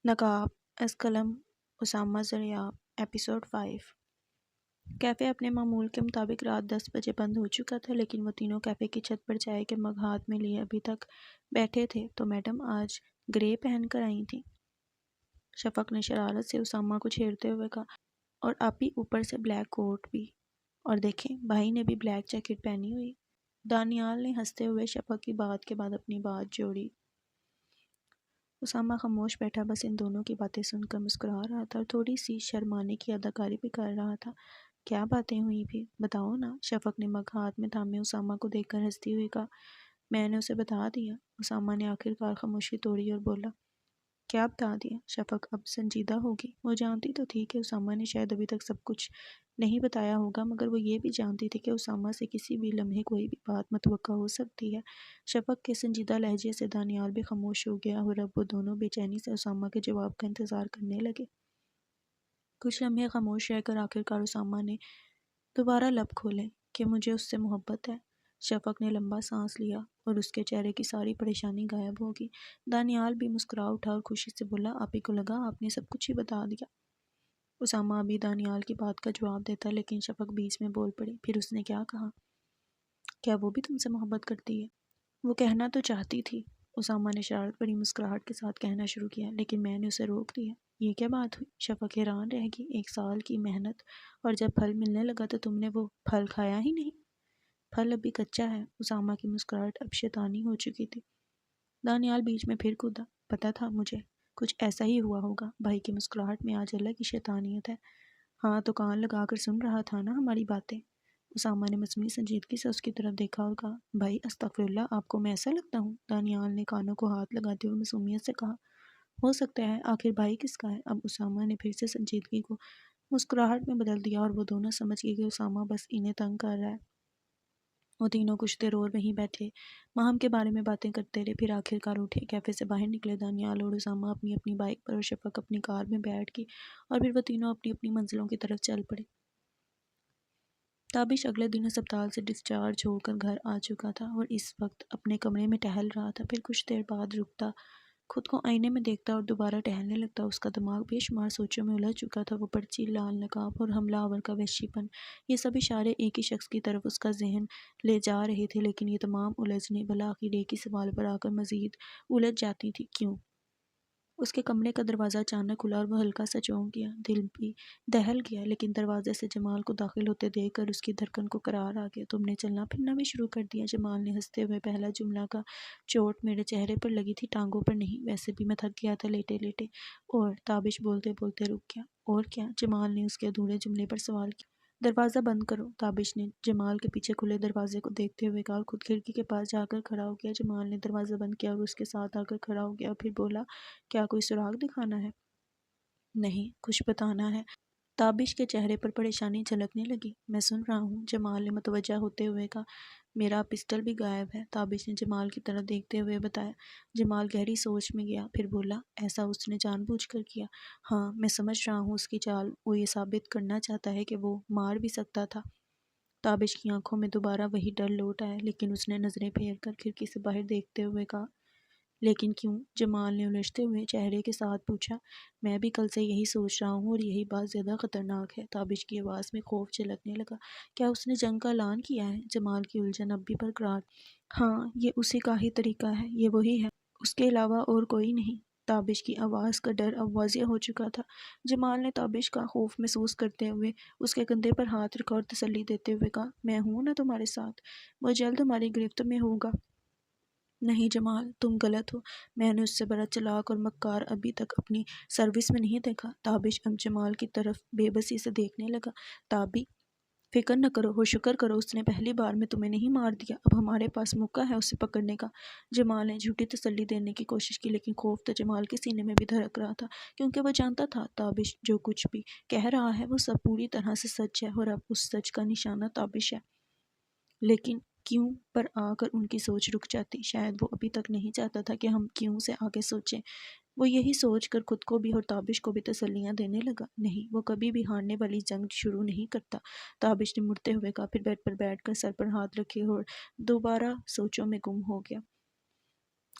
نقاب از قلم Usama زریاب episode 5۔ Cafe اپنے معمول کے مطابق رات 10 بجے بند ہو چکا تھا، لیکن وہ تینوں کیفے کی چھت پر چائے کے مگ ہاتھ میں لیے ابھی تک بیٹھے تھے۔ تو میڈم آج گرے پہن کر آئی تھیں؟ شفق نے شرارت سے اسامہ کو چھیڑتے ہوئے کہا۔ اور آپی اوپر سے بلیک کوٹ بھی، اور دیکھیں بھائی نے بھی بلیک جیکٹ پہنی ہوئی۔ دانیال نے ہنستے ہوئے شفق کی بات کے بعد اپنی بات جوڑی۔ اسامہ خاموش بیٹھا، بس ان دونوں کی باتیں سن کر مسکرا رہا تھا اور تھوڑی سی شرمانے کی اداکاری بھی کر رہا تھا۔ کیا باتیں ہوئی بھی؟ بتاؤ نا، شفق نے مگ ہاتھ میں تھامے اسامہ کو دیکھ کر ہنستی ہوئی کہا۔ میں نے اسے بتا دیا۔ اسامہ نے آخرکار خاموشی توڑی اور بولا۔ کیا بتا دیا؟ شفق اب سنجیدہ ہوگی۔ وہ جانتی تو تھی کہ اسامہ نے شاید ابھی تک سب کچھ نہیں بتایا ہوگا، مگر وہ یہ بھی جانتی تھی کہ اسامہ سے کسی بھی لمحے کوئی بھی بات متوقع ہو سکتی ہے۔ شفق کے سنجیدہ لہجے سے دانیال بھی خاموش ہو گیا اور اب وہ دونوں بے چینی سے اسامہ کے جواب کا انتظار کرنے لگے۔ کچھ لمحے خاموش رہ کر آخرکار اسامہ نے دوبارہ لب کھولے کہ مجھے اس سے محبت ہے۔ شفق نے لمبا سانس لیا اور اس کے چہرے کی ساری پریشانی غائب ہوگی۔ دانیال بھی مسکرا اٹھا اور خوشی سے بولا، آپی کو لگا آپ نے سب کچھ ہی بتا دیا۔ اسامہ ابھی دانیال کی بات کا جواب دیتا، لیکن شفق بیچ میں بول پڑی۔ پھر اس نے کیا کہا؟ کیا وہ بھی تم سے محبت کرتی ہے؟ وہ کہنا تو چاہتی تھی، اسامہ نے شرارت بھری مسکراہٹ کے ساتھ کہنا شروع کیا، لیکن میں نے اسے روک دیا۔ یہ کیا بات ہوئی؟ شفق حیران رہ گئی۔ 1 سال کی محنت، اور جب پھل ملنے لگا تو تم نے وہ پھل کھایا ہی نہیں؟ پھل ابھی کچا ہے۔ اسامہ کی مسکراہٹ اب شیطانی ہو چکی تھی۔ دانیال بیچ میں پھر کودا۔ پتا تھا مجھے کچھ ایسا ہی ہوا ہوگا۔ بھائی کی مسکراہٹ میں آج الگ کی شیطانیت ہے۔ ہاں تو کان لگا کر سن رہا تھا نا ہماری باتیں۔ اسامہ نے مصنوعی سنجیدگی سے اس کی طرف دیکھا اور کہا، بھائی استغفر اللہ، آپ کو میں ایسا لگتا ہوں؟ دانیال نے کانوں کو ہاتھ لگاتے ہوئے معصومیت سے کہا۔ ہو سکتا ہے، آخر بھائی کس کا ہے؟ اب اسامہ نے پھر سے سنجیدگی کو مسکراہٹ میں بدل دیا اور وہ دونوں سمجھ گئے کہ اسامہ بس انہیں تنگ کر رہا ہے۔ وہ تینوں کچھ دیر اور وہیں بیٹھے ماہم کے بارے میں باتیں کرتے رہے، پھر آخرکار اٹھے، کیفے سے باہر نکلے۔ دانیال اور اسامہ اپنی اپنی بائک پر اور شفق اپنی کار میں بیٹھ گئی، اور پھر وہ تینوں اپنی اپنی منزلوں کی طرف چل پڑے۔ تابش اگلے دن ہسپتال سے ڈسچارج ہو کر گھر آ چکا تھا اور اس وقت اپنے کمرے میں ٹہل رہا تھا۔ پھر کچھ دیر بعد رکتا، خود کو آئینے میں دیکھتا اور دوبارہ ٹہلنے لگتا۔ اس کا دماغ بے شمار سوچوں میں الجھ چکا تھا۔ وہ پرچی، لال نقاب اور حملہ آور کا وحشی پن، یہ سب اشارے ایک ہی شخص کی طرف اس کا ذہن لے جا رہے تھے، لیکن یہ تمام الجھنیں بالآخر ایک ہی سوال پر آ کر مزید الجھ جاتی تھیں، کیوں؟ اس کے کمرے کا دروازہ اچانک کھلا اور وہ ہلکا سا چونک گیا، دل بھی دہل گیا، لیکن دروازے سے جمال کو داخل ہوتے دیکھ کر اس کی دھڑکن کو قرار آ گیا۔ تم نے چلنا پھرنا بھی شروع کر دیا؟ جمال نے ہنستے ہوئے پہلا جملہ کا چوٹ میرے چہرے پر لگی تھی، ٹانگوں پر نہیں، ویسے بھی میں تھک گیا تھا لیٹے لیٹے۔ اور تابش بولتے بولتے رک گیا۔ اور کیا؟ جمال نے اس کے ادھورے جملے پر سوال کیا۔ دروازہ بند کرو، تابش نے جمال کے پیچھے کھلے دروازے کو دیکھتے ہوئے کہا اور خود کھڑکی کے پاس جا کر کھڑا ہو گیا۔ جمال نے دروازہ بند کیا اور اس کے ساتھ آ کر کھڑا ہو گیا اور پھر بولا، کیا کوئی سراغ دکھانا ہے؟ نہیں، کچھ بتانا ہے۔ تابش کے چہرے پر پریشانی جھلکنے لگی۔ میں سن رہا ہوں، جمال نے متوجہ ہوتے ہوئے کہا۔ میرا پسٹل بھی غائب ہے، تابش نے جمال کی طرف دیکھتے ہوئے بتایا۔ جمال گہری سوچ میں گیا، پھر بولا، ایسا اس نے جان بوجھ کر کیا؟ ہاں، میں سمجھ رہا ہوں اس کی چال، وہ یہ ثابت کرنا چاہتا ہے کہ وہ مار بھی سکتا تھا۔ تابش کی آنکھوں میں دوبارہ وہی ڈر لوٹ آیا، لیکن اس نے نظریں پھیر کر کھڑکی سے باہر دیکھتے ہوئے کہا، لیکن کیوں؟ جمال نے الجھتے ہوئے چہرے کے ساتھ پوچھا۔ میں بھی کل سے یہی سوچ رہا ہوں اور یہی بات زیادہ خطرناک ہے۔ تابش کی آواز میں خوف جھلکنے لگا۔ کیا اس نے جنگ کا اعلان کیا ہے؟ جمال کی الجھن اب بھی برقرار۔ ہاں، یہ اسی کا ہی طریقہ ہے، یہ وہی ہے، اس کے علاوہ اور کوئی نہیں۔ تابش کی آواز کا ڈر اب واضح ہو چکا تھا۔ جمال نے تابش کا خوف محسوس کرتے ہوئے اس کے کندھے پر ہاتھ رکھا اور تسلی دیتے ہوئے کہا، میں ہوں نا تمہارے ساتھ، وہ جلد تمہاری گرفت میں ہوگا۔ نہیں جمال، تم غلط ہو، میں نے اس سے بڑا چلاک اور مکار ابھی تک اپنی سروس میں نہیں دیکھا۔ تابش اب جمال کی طرف بے بسی سے دیکھنے لگا۔ تابی، فکر نہ کرو اور شکر کرو اس نے پہلی بار میں تمہیں نہیں مار دیا، اب ہمارے پاس موقع ہے اسے پکڑنے کا۔ جمال نے جھوٹی تسلی دینے کی کوشش کی، لیکن خوف تو جمال کے سینے میں بھی دھڑک رہا تھا، کیونکہ وہ جانتا تھا تابش جو کچھ بھی کہہ رہا ہے وہ سب پوری طرح سے سچ ہے، اور اب اس سچ کا نشانہ تابش ہے۔ لیکن کیوں پر آ کر ان کی سوچ رک جاتی۔ شاید وہ ابھی تک نہیں چاہتا تھا کہ ہم کیوں سے آگے سوچیں۔ وہ یہی سوچ کر خود کو بھی اور تابش کو بھی تسلیاں دینے لگا۔ نہیں، وہ کبھی بھی ہارنے والی جنگ شروع نہیں کرتا، تابش نے مڑتے ہوئے کہا، پھر بیڈ پر بیٹھ کر سر پر ہاتھ رکھے اور دوبارہ سوچوں میں گم ہو گیا۔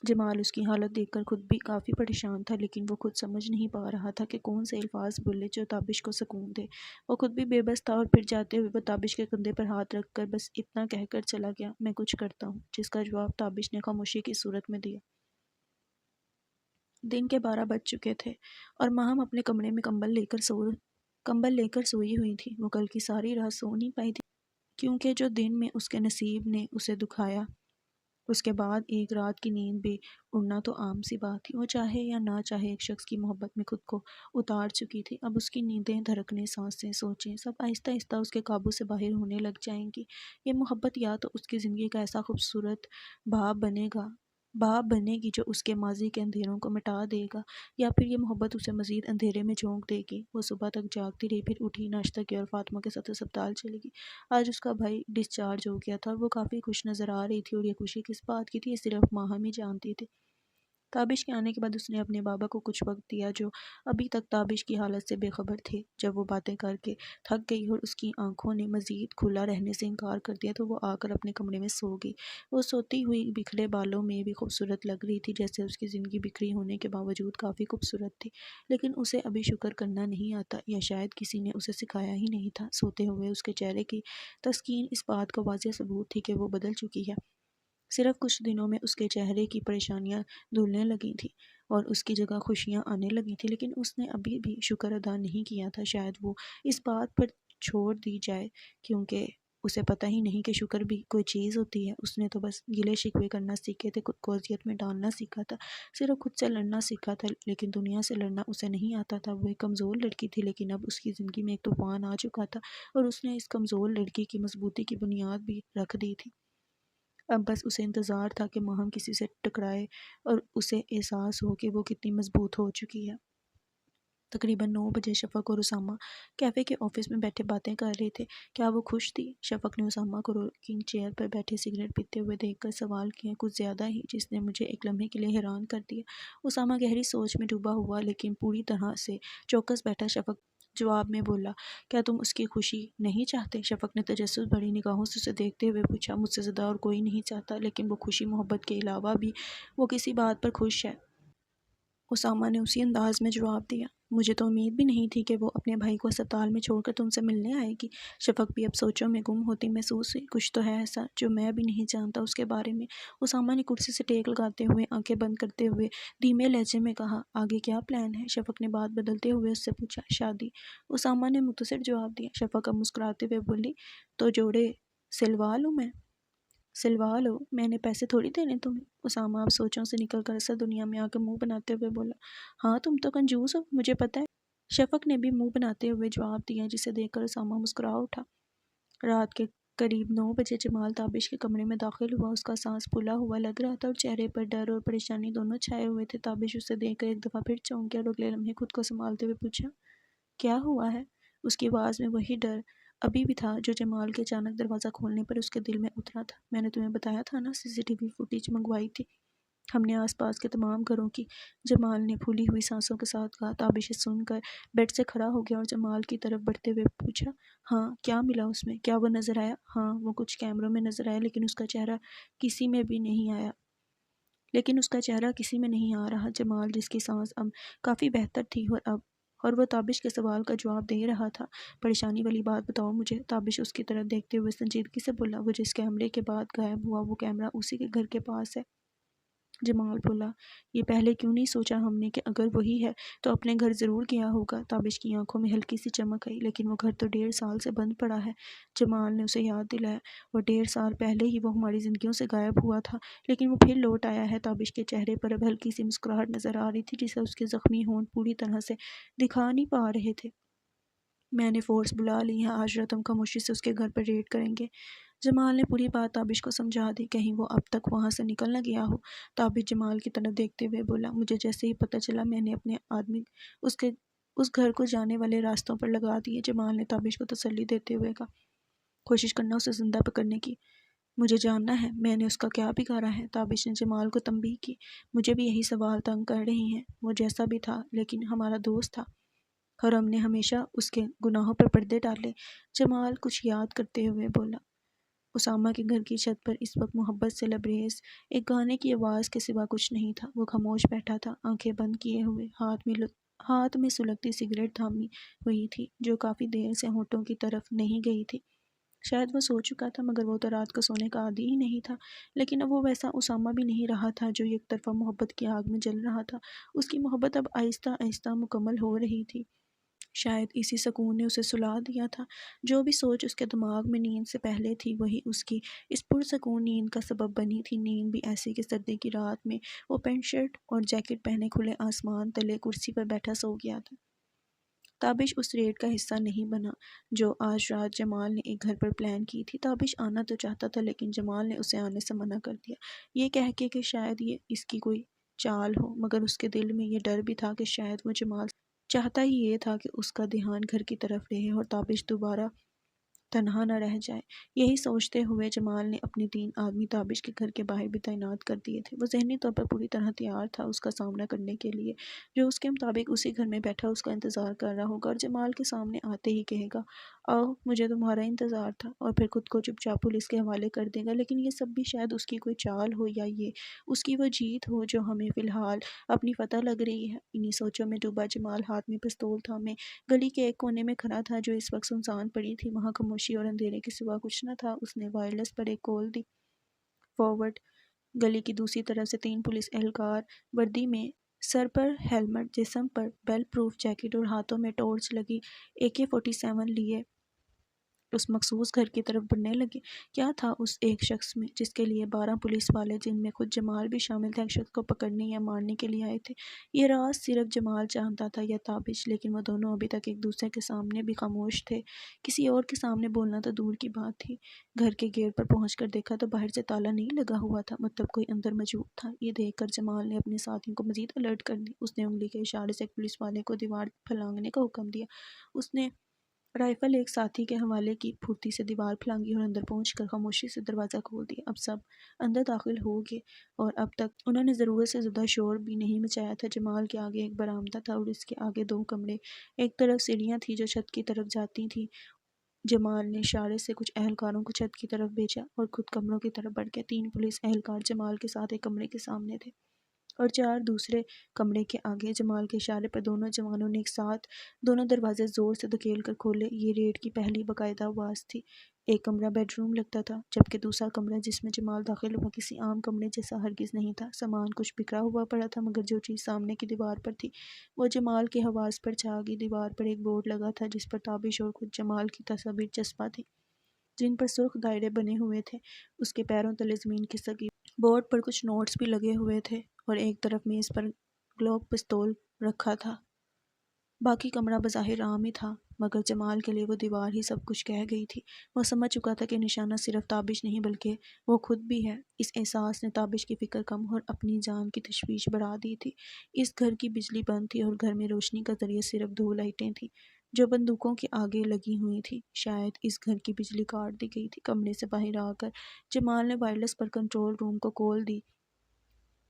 جمال اس کی حالت دیکھ کر خود بھی کافی پریشان تھا، لیکن وہ خود سمجھ نہیں پا رہا تھا کہ کون سے الفاظ بولے جو تابش کو سکون دے۔ وہ خود بھی بے بس تھا اور پھر جاتے ہوئے وہ تابش کے کندھے پر ہاتھ رکھ کر بس اتنا کہہ کر چلا گیا، میں کچھ کرتا ہوں، جس کا جواب تابش نے خاموشی کی صورت میں دیا۔ دن کے 12 بج چکے تھے اور ماہم اپنے کمرے میں کمبل لے کر سوئی ہوئی تھی۔ وہ کل کی ساری رات سو نہیں پائی تھی، کیونکہ جو دن میں اس کے نصیب نے اسے دکھایا، اس کے بعد ایک رات کی نیند بھی اڑنا تو عام سی بات تھی۔ وہ چاہے یا نہ چاہے ایک شخص کی محبت میں خود کو اتار چکی تھی۔ اب اس کی نیندیں، دھڑکنیں، سانسیں، سوچیں سب آہستہ آہستہ اس کے قابو سے باہر ہونے لگ جائیں گی۔ یہ محبت یا تو اس کی زندگی کا ایسا خوبصورت باب بنے گی جو اس کے ماضی کے اندھیروں کو مٹا دے گا، یا پھر یہ محبت اسے مزید اندھیرے میں جھونک دے گی۔ وہ صبح تک جاگتی رہی، پھر اٹھی، ناشتہ کیا اور فاطمہ کے ساتھ ہسپتال چلی گئی۔ آج اس کا بھائی ڈسچارج ہو گیا تھا اور وہ کافی خوش نظر آ رہی تھی، اور یہ خوشی کس بات کی تھی یہ صرف ماہم ہی جانتی تھی۔ تابش کے آنے کے بعد اس نے اپنے بابا کو کچھ وقت دیا، جو ابھی تک تابش کی حالت سے بے خبر تھے۔ جب وہ باتیں کر کے تھک گئی اور اس کی آنکھوں نے مزید کھلا رہنے سے انکار کر دیا تو وہ آ کر اپنے کمرے میں سو گئی۔ وہ سوتی ہوئی بکھرے بالوں میں بھی خوبصورت لگ رہی تھی، جیسے اس کی زندگی بکھری ہونے کے باوجود کافی خوبصورت تھی، لیکن اسے ابھی شکر کرنا نہیں آتا، یا شاید کسی نے اسے سکھایا ہی نہیں تھا۔ سوتے ہوئے اس کے چہرے کی تسکین اس بات کا واضح ثبوت تھی کہ وہ بدل چکی ہے۔ صرف کچھ دنوں میں اس کے چہرے کی پریشانیاں دھلنے لگی تھیں اور اس کی جگہ خوشیاں آنے لگی تھیں، لیکن اس نے ابھی بھی شکر ادا نہیں کیا تھا۔ شاید وہ اس بات پر چھوڑ دی جائے کیونکہ اسے پتہ ہی نہیں کہ شکر بھی کوئی چیز ہوتی ہے۔ اس نے تو بس گلے شکوے کرنا سیکھے تھے، خود کو اذیت میں ڈالنا سیکھا تھا، صرف خود سے لڑنا سیکھا تھا، لیکن دنیا سے لڑنا اسے نہیں آتا تھا۔ وہ ایک کمزور لڑکی تھی، لیکن اب اس کی زندگی میں ایک طوفان آ چکا تھا اور اس نے اس کمزور لڑکی کی مضبوطی کی بنیاد بھی رکھ دی تھی۔ اب بس اسے انتظار تھا کہ ماہم کسی سے ٹکرائے اور اسے احساس ہو کہ وہ کتنی مضبوط ہو چکی ہے۔ تقریباً 9 بجے شفق اور اسامہ کیفے کے آفس میں بیٹھے باتیں کر رہے تھے۔ کیا وہ خوش تھی؟ شفق نے اسامہ کو رکنگ چیئر پر بیٹھے سگریٹ پیتے ہوئے دیکھ کر سوال کیا، کچھ زیادہ ہی، جس نے مجھے ایک لمحے کے لیے حیران کر دیا۔ اسامہ گہری سوچ میں ڈوبا ہوا لیکن پوری طرح سے چوکس بیٹھا شفق جواب میں بولا، کیا تم اس کی خوشی نہیں چاہتے؟ شفق نے تجسس بھری نگاہوں سے اسے دیکھتے ہوئے پوچھا، مجھ سے زیادہ اور کوئی نہیں چاہتا، لیکن وہ خوشی محبت کے علاوہ بھی وہ کسی بات پر خوش ہے۔ اسامہ نے اسی انداز میں جواب دیا، مجھے تو امید بھی نہیں تھی کہ وہ اپنے بھائی کو اسپتال میں چھوڑ کر تم سے ملنے آئے گی۔ شفق بھی اب سوچوں میں گم ہوتی محسوس ہوئی، کچھ تو ہے ایسا جو میں بھی نہیں جانتا اس کے بارے میں۔ اسامہ نے کرسی سے ٹیک لگاتے ہوئے آنکھیں بند کرتے ہوئے دھیمے لہجے میں کہا، آگے کیا پلان ہے؟ شفق نے بات بدلتے ہوئے اس سے پوچھا، شادی۔ اسامہ نے مختصر جواب دیا۔ شفق اب مسکراتے ہوئے بولی، تو جوڑے سلوا لوں میں؟ سلوا لو، میں نے پیسے تھوڑی دینے تمہیں۔ اسامہ اب سوچوں سے نکل کر اصل دنیا میں آ کر منہ بناتے ہوئے بولا، ہاں تم تو کنجوس ہو، مجھے پتہ ہے۔ شفق نے بھی منہ بناتے ہوئے جواب دیا، جسے دیکھ کر اسامہ مسکرا اٹھا۔ رات کے قریب 9 بجے جمال تابش کے کمرے میں داخل ہوا۔ اس کا سانس پھولا ہوا لگ رہا تھا اور چہرے پر ڈر اور پریشانی دونوں چھائے ہوئے تھے۔ تابش اسے دیکھ کر ایک دفعہ پھر چونک گیا اور اگلے لمحے خود کو سنبھالتے ہوئے پوچھا، کیا ہوا ہے؟ اس کی آواز میں وہی ڈر ابھی بھی تھا جو جمال کے اچانک دروازہ کھولنے پر اس کے دل میں اترا تھا۔ میں نے تمہیں بتایا تھا نا، CCTV فوٹیج منگوائی تھی ہم نے آس پاس کے تمام گھروں کی، جمال نے پھولی ہوئی سانسوں کے ساتھ کہا۔ تابش سن کر بیڈ سے کھڑا ہو گیا اور جمال کی طرف بڑھتے ہوئے پوچھا، ہاں کیا ملا اس میں؟ کیا وہ نظر آیا؟ ہاں وہ کچھ کیمروں میں نظر آیا، لیکن اس کا چہرہ کسی میں نہیں آ رہا۔ جمال، جس کی سانس اب کافی بہتر تھی اور وہ تابش کے سوال کا جواب دے رہا تھا، پریشانی والی بات بتاؤ مجھے۔ تابش اس کی طرف دیکھتے ہوئے سنجیدگی سے بولا، وہ جس کیمرے کے بعد غائب ہوا وہ کیمرہ اسی کے گھر کے پاس ہے۔ جمال بولا، یہ پہلے کیوں نہیں سوچا ہم نے کہ اگر وہی ہے تو اپنے گھر ضرور گیا ہوگا؟ تابش کی آنکھوں میں ہلکی سی چمک آئی، لیکن وہ گھر تو 1.5 سال سے بند پڑا ہے۔ جمال نے اسے یاد دلایا، اور 1.5 سال پہلے ہی وہ ہماری زندگیوں سے غائب ہوا تھا، لیکن وہ پھر لوٹ آیا ہے۔ تابش کے چہرے پر اب ہلکی سی مسکراہٹ نظر آ رہی تھی، جسے اس کے زخمی ہونٹ پوری طرح سے دکھا نہیں پا رہے تھے۔ میں نے فورس بلا لی ہے، آج رات ہم خاموشی سے اس کے گھر پر ریڈ کریں گے۔ جمال نے پوری بات تابش کو سمجھا دی، کہیں وہ اب تک وہاں سے نکل نہ گیا ہو۔ تابش جمال کی طرف دیکھتے ہوئے بولا، مجھے جیسے ہی پتہ چلا میں نے اپنے آدمی اس گھر کو جانے والے راستوں پر لگا دیے۔ جمال نے تابش کو تسلی دیتے ہوئے کہا، کوشش کرنا اسے زندہ پکڑنے کی، مجھے جاننا ہے میں نے اس کا کیا بگاڑا ہے۔ تابش نے جمال کو تنبیہ کی، مجھے بھی یہی سوال تنگ کر رہے ہیں، وہ جیسا بھی تھا لیکن ہمارا دوست تھا اور ہم نے ہمیشہ اس کے گناہوں پر پردے ڈالے۔ جمال کچھ یاد کرتے ہوئے بولا، اسامہ کے گھر کی چھت پر اس وقت محبت سے لبریز ایک گانے کی آواز کے سوا کچھ نہیں تھا۔ وہ خاموش بیٹھا تھا، آنکھیں بند کیے ہوئے، ہاتھ میں سلگتی سگریٹ تھامی ہوئی تھی جو کافی دیر سے ہونٹوں کی طرف نہیں گئی تھی۔ شاید وہ سو چکا تھا، مگر وہ تو رات کو سونے کا عادی ہی نہیں تھا۔ لیکن اب وہ ویسا اسامہ بھی نہیں رہا تھا جو یک طرفہ محبت کی آگ میں جل رہا تھا۔ اس کی محبت اب آہستہ آہستہ مکمل ہو رہی تھی۔ شاید اسی سکون نے اسے سلا دیا تھا۔ جو بھی سوچ اس کے دماغ میں نیند سے پہلے تھی وہی اس کی اس پرسکون نیند کا سبب بنی تھی۔ نیند بھی ایسی کہ سردی کی رات میں وہ پینٹ شرٹ اور جیکٹ پہنے کھلے آسمان تلے کرسی پر بیٹھا سو گیا تھا۔ تابش اس ریڈ کا حصہ نہیں بنا جو آج رات جمال نے ایک گھر پر پلان کی تھی۔ تابش آنا تو چاہتا تھا لیکن جمال نے اسے آنے سے منع کر دیا، یہ کہہ کے کہ شاید یہ اس کی کوئی چال ہو، مگر اس کے دل میں یہ ڈر بھی تھا کہ شاید وہ جمال چاہتا ہی یہ تھا کہ اس کا دھیان گھر کی طرف رہے اور تابش دوبارہ تنہا نہ رہ جائے۔ یہی سوچتے ہوئے جمال نے اپنے 3 آدمی تابش کے گھر کے باہر بھی تعینات کر دیے تھے۔ وہ ذہنی طور پر پوری طرح تیار تھا اس کا سامنا کرنے کے لیے، جو اس کے مطابق اسی گھر میں بیٹھا اس کا انتظار کر رہا ہوگا اور جمال کے سامنے آتے ہی کہے گا، آؤ مجھے تمہارا انتظار تھا، اور پھر خود کو چپ چاپ پولیس کے حوالے کر دے گا۔ لیکن یہ سب بھی شاید اس کی کوئی چال ہو یا یہ اس کی وہ جیت ہو جو ہمیں فی الحال اپنی فتح لگ رہی ہے۔ انہی سوچوں میں ڈوبا جمال ہاتھ میں پستول تھامے گلی کے ایک کونے میں کھڑا تھا جو اس وقت سنسان پڑی تھی۔ وہاں خاموشی اور اندھیرے کے سوا کچھ نہ تھا۔ اس نے وائرلیس پر ایک کال دی۔ فارورڈ گلی کی دوسری طرف سے 3 پولیس اہلکار وردی میں، سر پر ہیلمٹ، جسم پر بیل پروف جیکٹ اور ہاتھوں میں ٹارچ لگی AK-47 لیے اس مخصوص گھر کی طرف بڑھنے لگے۔ کیا تھا اس ایک شخص میں جس کے لیے 12 پولیس والے، جن میں خود جمال بھی شامل تھا، ایک شخص کو پکڑنے یا مارنے کے لیے آئے تھے؟ یہ راز صرف جمال جانتا تھا یا تابش، لیکن وہ دونوں ابھی تک ایک دوسرے کے سامنے بھی خاموش تھے۔ کسی اور کے سامنے بولنا تو دور کی بات تھی۔ گھر کے گیٹ پر پہنچ کر دیکھا تو باہر سے تالا نہیں لگا ہوا تھا، مطلب کوئی اندر موجود تھا۔ یہ دیکھ کر جمال نے اپنے ساتھیوں کو مزید الرٹ کر دی۔ اس نے انگلی کے اشارے سے ایک پولیس والے کو دیوار پھلانگنے کا حکم دیا۔ اس نے رائفل ایک ساتھی کے حوالے کی، پھرتی سے دیوار پھلانگی اور اندر پہنچ کر خاموشی سے دروازہ کھول دیا۔ اب سب اندر داخل ہو گئے اور اب تک انہوں نے ضرورت سے زیادہ شور بھی نہیں مچایا تھا۔ جمال کے آگے ایک برآمدہ تھا اور اس کے آگے 2 کمرے، ایک طرف سیڑھیاں تھیں جو چھت کی طرف جاتی تھیں۔ جمال نے اشارے سے کچھ اہلکاروں کو چھت کی طرف بھیجا اور خود کمروں کی طرف بڑھ گیا۔ 3 پولیس اہلکار جمال کے ساتھ ایک کمرے کے سامنے تھے اور 4 دوسرے کمرے کے آگے۔ جمال کے اشارے پر دونوں جوانوں نے ایک ساتھ دونوں دروازے زور سے دھکیل کر کھولے۔ یہ ریڈ کی پہلی باقاعدہ آواز تھی۔ ایک کمرہ بیڈ روم لگتا تھا، جبکہ دوسرا کمرہ جس میں جمال داخل ہوا کسی عام کمرے جیسا ہرگز نہیں تھا۔ سامان کچھ بکھرا ہوا پڑا تھا، مگر جو چیز سامنے کی دیوار پر تھی وہ جمال کے حواس پر چھا گئی۔ دیوار پر ایک بورڈ لگا تھا جس پر تابش اور خود جمال کی تصاویر چسپاں تھیں، جن پر سرخ دائرے بنے ہوئے تھے۔ اس کے پیروں تلے زمین کھسک گئی۔ بورڈ پر کچھ نوٹس بھی لگے ہوئے تھے اور ایک طرف میز پر گلوک پستول رکھا تھا۔ باقی کمرہ بظاہر عام ہی تھا، مگر جمال کے لیے وہ دیوار ہی سب کچھ کہہ گئی تھی۔ وہ سمجھ چکا تھا کہ نشانہ صرف تابش نہیں بلکہ وہ خود بھی ہے۔ اس احساس نے تابش کی فکر کم اور اپنی جان کی تشویش بڑھا دی تھی۔ اس گھر کی بجلی بند تھی اور گھر میں روشنی کا ذریعہ صرف 2 لائٹیں تھیں جو بندوقوں کے آگے لگی ہوئی تھیں۔ شاید اس گھر کی بجلی کاٹ دی گئی تھی۔ کمرے سے باہر آ کر جمال نے وائرلیس پر کنٹرول روم کو کال دی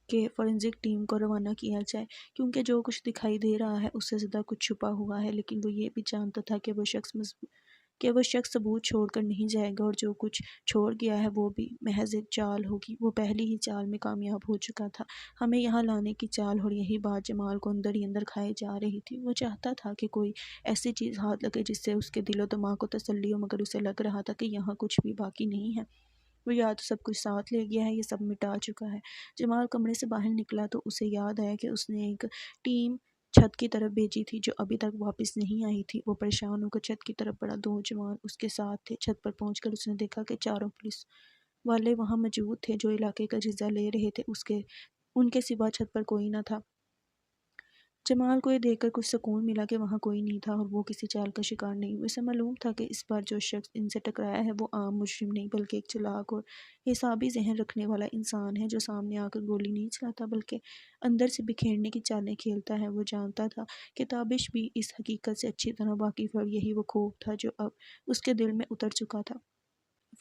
کہ فورینزک ٹیم کو روانہ کیا جائے، کیونکہ جو کچھ دکھائی دے رہا ہے اس سے زیادہ کچھ چھپا ہوا ہے۔ لیکن وہ یہ بھی جانتا تھا کہ وہ شخص ثبوت چھوڑ کر نہیں جائے گا، اور جو کچھ چھوڑ گیا ہے وہ بھی محض ایک چال ہوگی۔ وہ پہلی ہی چال میں کامیاب ہو چکا تھا، ہمیں یہاں لانے کی چال، اور یہی بات جمال کو اندر ہی اندر کھائے جا رہی تھی۔ وہ چاہتا تھا کہ کوئی ایسی چیز ہاتھ لگے جس سے اس کے دل و دماغ کو تسلی ہو، مگر اسے لگ رہا تھا کہ یہاں کچھ بھی باقی نہیں ہے۔ وہ یا تو سب کچھ ساتھ لے گیا ہے یا سب مٹا چکا ہے۔ جمال کمرے سے باہر نکلا تو اسے یاد آیا کہ اس نے ایک ٹیم چھت کی طرف بھیجی تھی جو ابھی تک واپس نہیں آئی تھی۔ وہ پریشان ہو کر چھت کی طرف بڑھا۔ 2 جوان اس کے ساتھ تھے۔ چھت پر پہنچ کر اس نے دیکھا کہ 4 پولیس والے وہاں موجود تھے جو علاقے کا جائزہ لے رہے تھے۔ ان کے سوا چھت پر کوئی نہ تھا۔ جمال کو یہ دیکھ کر کچھ سکون ملا کہ وہاں کوئی نہیں تھا اور وہ کسی چال کا شکار نہیں ہوئے۔ اسے معلوم تھا کہ اس بار جو شخص ان سے ٹکرایا ہے وہ عام مجرم نہیں بلکہ ایک چالاک اور حسابی ذہن رکھنے والا انسان ہے جو سامنے آ کر گولی نہیں چلاتا بلکہ اندر سے بکھیرنے کی چالیں کھیلتا ہے۔ وہ جانتا تھا کہ تابش بھی اس حقیقت سے اچھی طرح واقف ہے اور یہی وہ خوف تھا جو اب اس کے دل میں اتر چکا تھا۔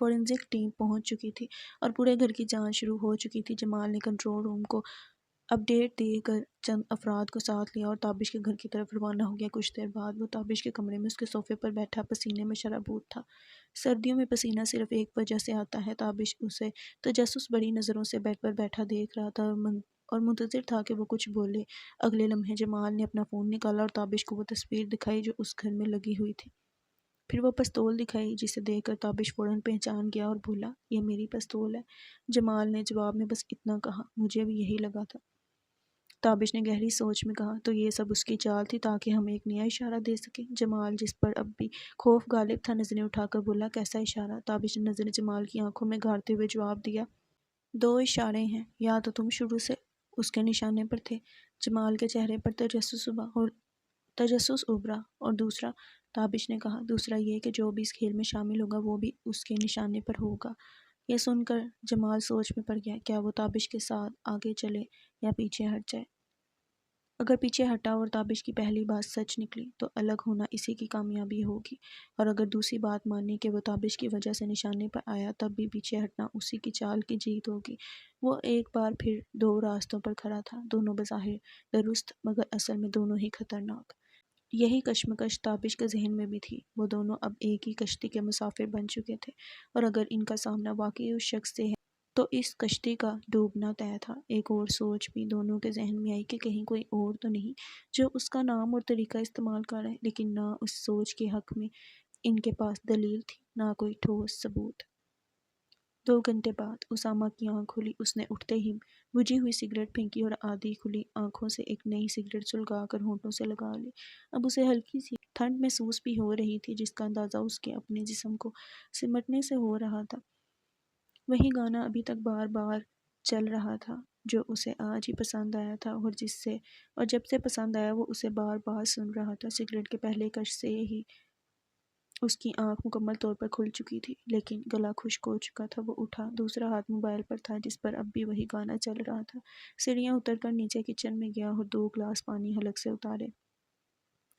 فورینزک ٹیم پہنچ چکی تھی اور پورے گھر کی جانچ شروع ہو چکی تھی۔ جمال نے کنٹرول روم کو اپڈیٹ دے کر چند افراد کو ساتھ لیا اور تابش کے گھر کی طرف روانہ ہو گیا۔ کچھ دیر بعد وہ تابش کے کمرے میں اس کے صوفے پر بیٹھا پسینے میں شرابور تھا۔ سردیوں میں پسینہ صرف ایک وجہ سے آتا ہے۔ تابش اسے تجسس بڑی نظروں سے بیڈ پر بیٹھا دیکھ رہا تھا اور منتظر تھا کہ وہ کچھ بولے۔ اگلے لمحے جمال نے اپنا فون نکالا اور تابش کو وہ تصویر دکھائی جو اس گھر میں لگی ہوئی تھی۔ پھر وہ پستول دکھائی جسے دیکھ کر تابش فوراً پہچان گیا اور بولا، یہ میری پستول ہے۔ جمال نے جواب میں بس اتنا کہا، مجھے بھی یہی لگا تھا۔ تابش نے گہری سوچ میں کہا، تو یہ سب اس کی چال تھی تاکہ ہمیں ایک نیا اشارہ دے سکے۔ جمال جس پر اب بھی خوف غالب تھا نظریں اٹھا کر بولا، کیسا اشارہ؟ تابش نے نظریں جمال کی آنکھوں میں گھارتے ہوئے جواب دیا، دو اشارے ہیں، یا تو تم شروع سے اس کے نشانے پر تھے۔ جمال کے چہرے پر تجسس ابھرا، اور دوسرا؟ تابش نے کہا، دوسرا یہ کہ جو بھی اس کھیل میں شامل ہوگا وہ بھی اس کے نشانے پر ہوگا۔ یہ سن کر جمال سوچ میں پڑ گیا، کیا وہ تابش کے ساتھ آگے چلے یا پیچھے ہٹ جائے؟ اگر پیچھے ہٹا اور تابش کی پہلی بات سچ نکلی تو الگ ہونا اسی کی کامیابی ہوگی، اور اگر دوسری بات مانی کہ وہ تابش کی وجہ سے نشانے پر آیا تب بھی پیچھے ہٹنا اسی کی چال کی جیت ہوگی۔ وہ ایک بار پھر دو راستوں پر کھڑا تھا، دونوں بظاہر درست مگر اصل میں دونوں ہی خطرناک۔ یہی کشمکش تابش کے ذہن میں بھی تھی۔ وہ دونوں اب ایک ہی کشتی کے مسافر بن چکے تھے، اور اگر ان کا سامنا واقعی اس شخص سے ہے تو اس کشتی کا ڈوبنا طے تھا۔ ایک اور سوچ بھی دونوں کے ذہن میں آئی کہ کہیں کوئی اور تو نہیں جو اس کا نام اور طریقہ استعمال کر رہا ہے، لیکن نہ اس سوچ کے حق میں ان کے پاس دلیل تھی، نہ کوئی ٹھوس ثبوت۔ 2 گھنٹے بعد اسامہ کی آنکھ کھلی۔ اس نے اٹھتے ہی بجھی ہوئی سگریٹ پھینکی اور آدھی کھلی آنکھوں سے ایک نئی سگریٹ سلگا کر ہونٹوں سے لگا لی۔ اب اسے ہلکی سی ٹھنڈ محسوس بھی ہو رہی تھی جس کا اندازہ اس کے اپنے جسم کو سمٹنے سے ہو رہا تھا۔ وہی گانا ابھی تک بار بار چل رہا تھا جو اسے آج ہی پسند آیا تھا، اور جب سے پسند آیا وہ اسے بار بار سن رہا تھا۔ سگریٹ کے پہلے کش سے ہی اس کی آنکھ مکمل طور پر کھل چکی تھی، لیکن گلا خشک ہو چکا تھا۔ وہ اٹھا، دوسرا ہاتھ موبائل پر تھا جس پر اب بھی وہی گانا چل رہا تھا۔ سیڑھیاں اتر کر نیچے کچن میں گیا اور 2 گلاس پانی حلق سے اتارے۔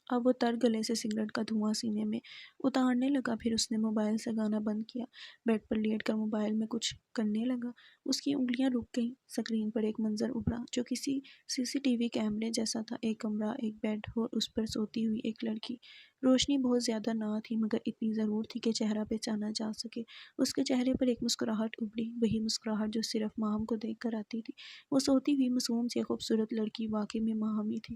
اب وہ تر گلے سے سگریٹ کا دھواں سینے میں اتارنے لگا۔ پھر اس نے موبائل سے گانا بند کیا، بیڈ پر لیٹ کر موبائل میں کچھ کرنے لگا۔ اس کی انگلیاں رک گئیں۔ اسکرین پر ایک منظر ابھرا جو کسی CCTV کیمرے جیسا تھا، ایک کمرہ، ایک بیڈ اور اس پر سوتی ہوئی ایک لڑکی۔ روشنی بہت زیادہ نہ تھی مگر اتنی ضرور تھی کہ چہرہ پہچانا جا سکے۔ اس کے چہرے پر ایک مسکراہٹ ابھری، وہی مسکراہٹ جو صرف ماہم کو دیکھ کر آتی تھی۔ وہ سوتی ہوئی معصوم سی خوبصورت لڑکی واقعی میں ماہم ہی تھی۔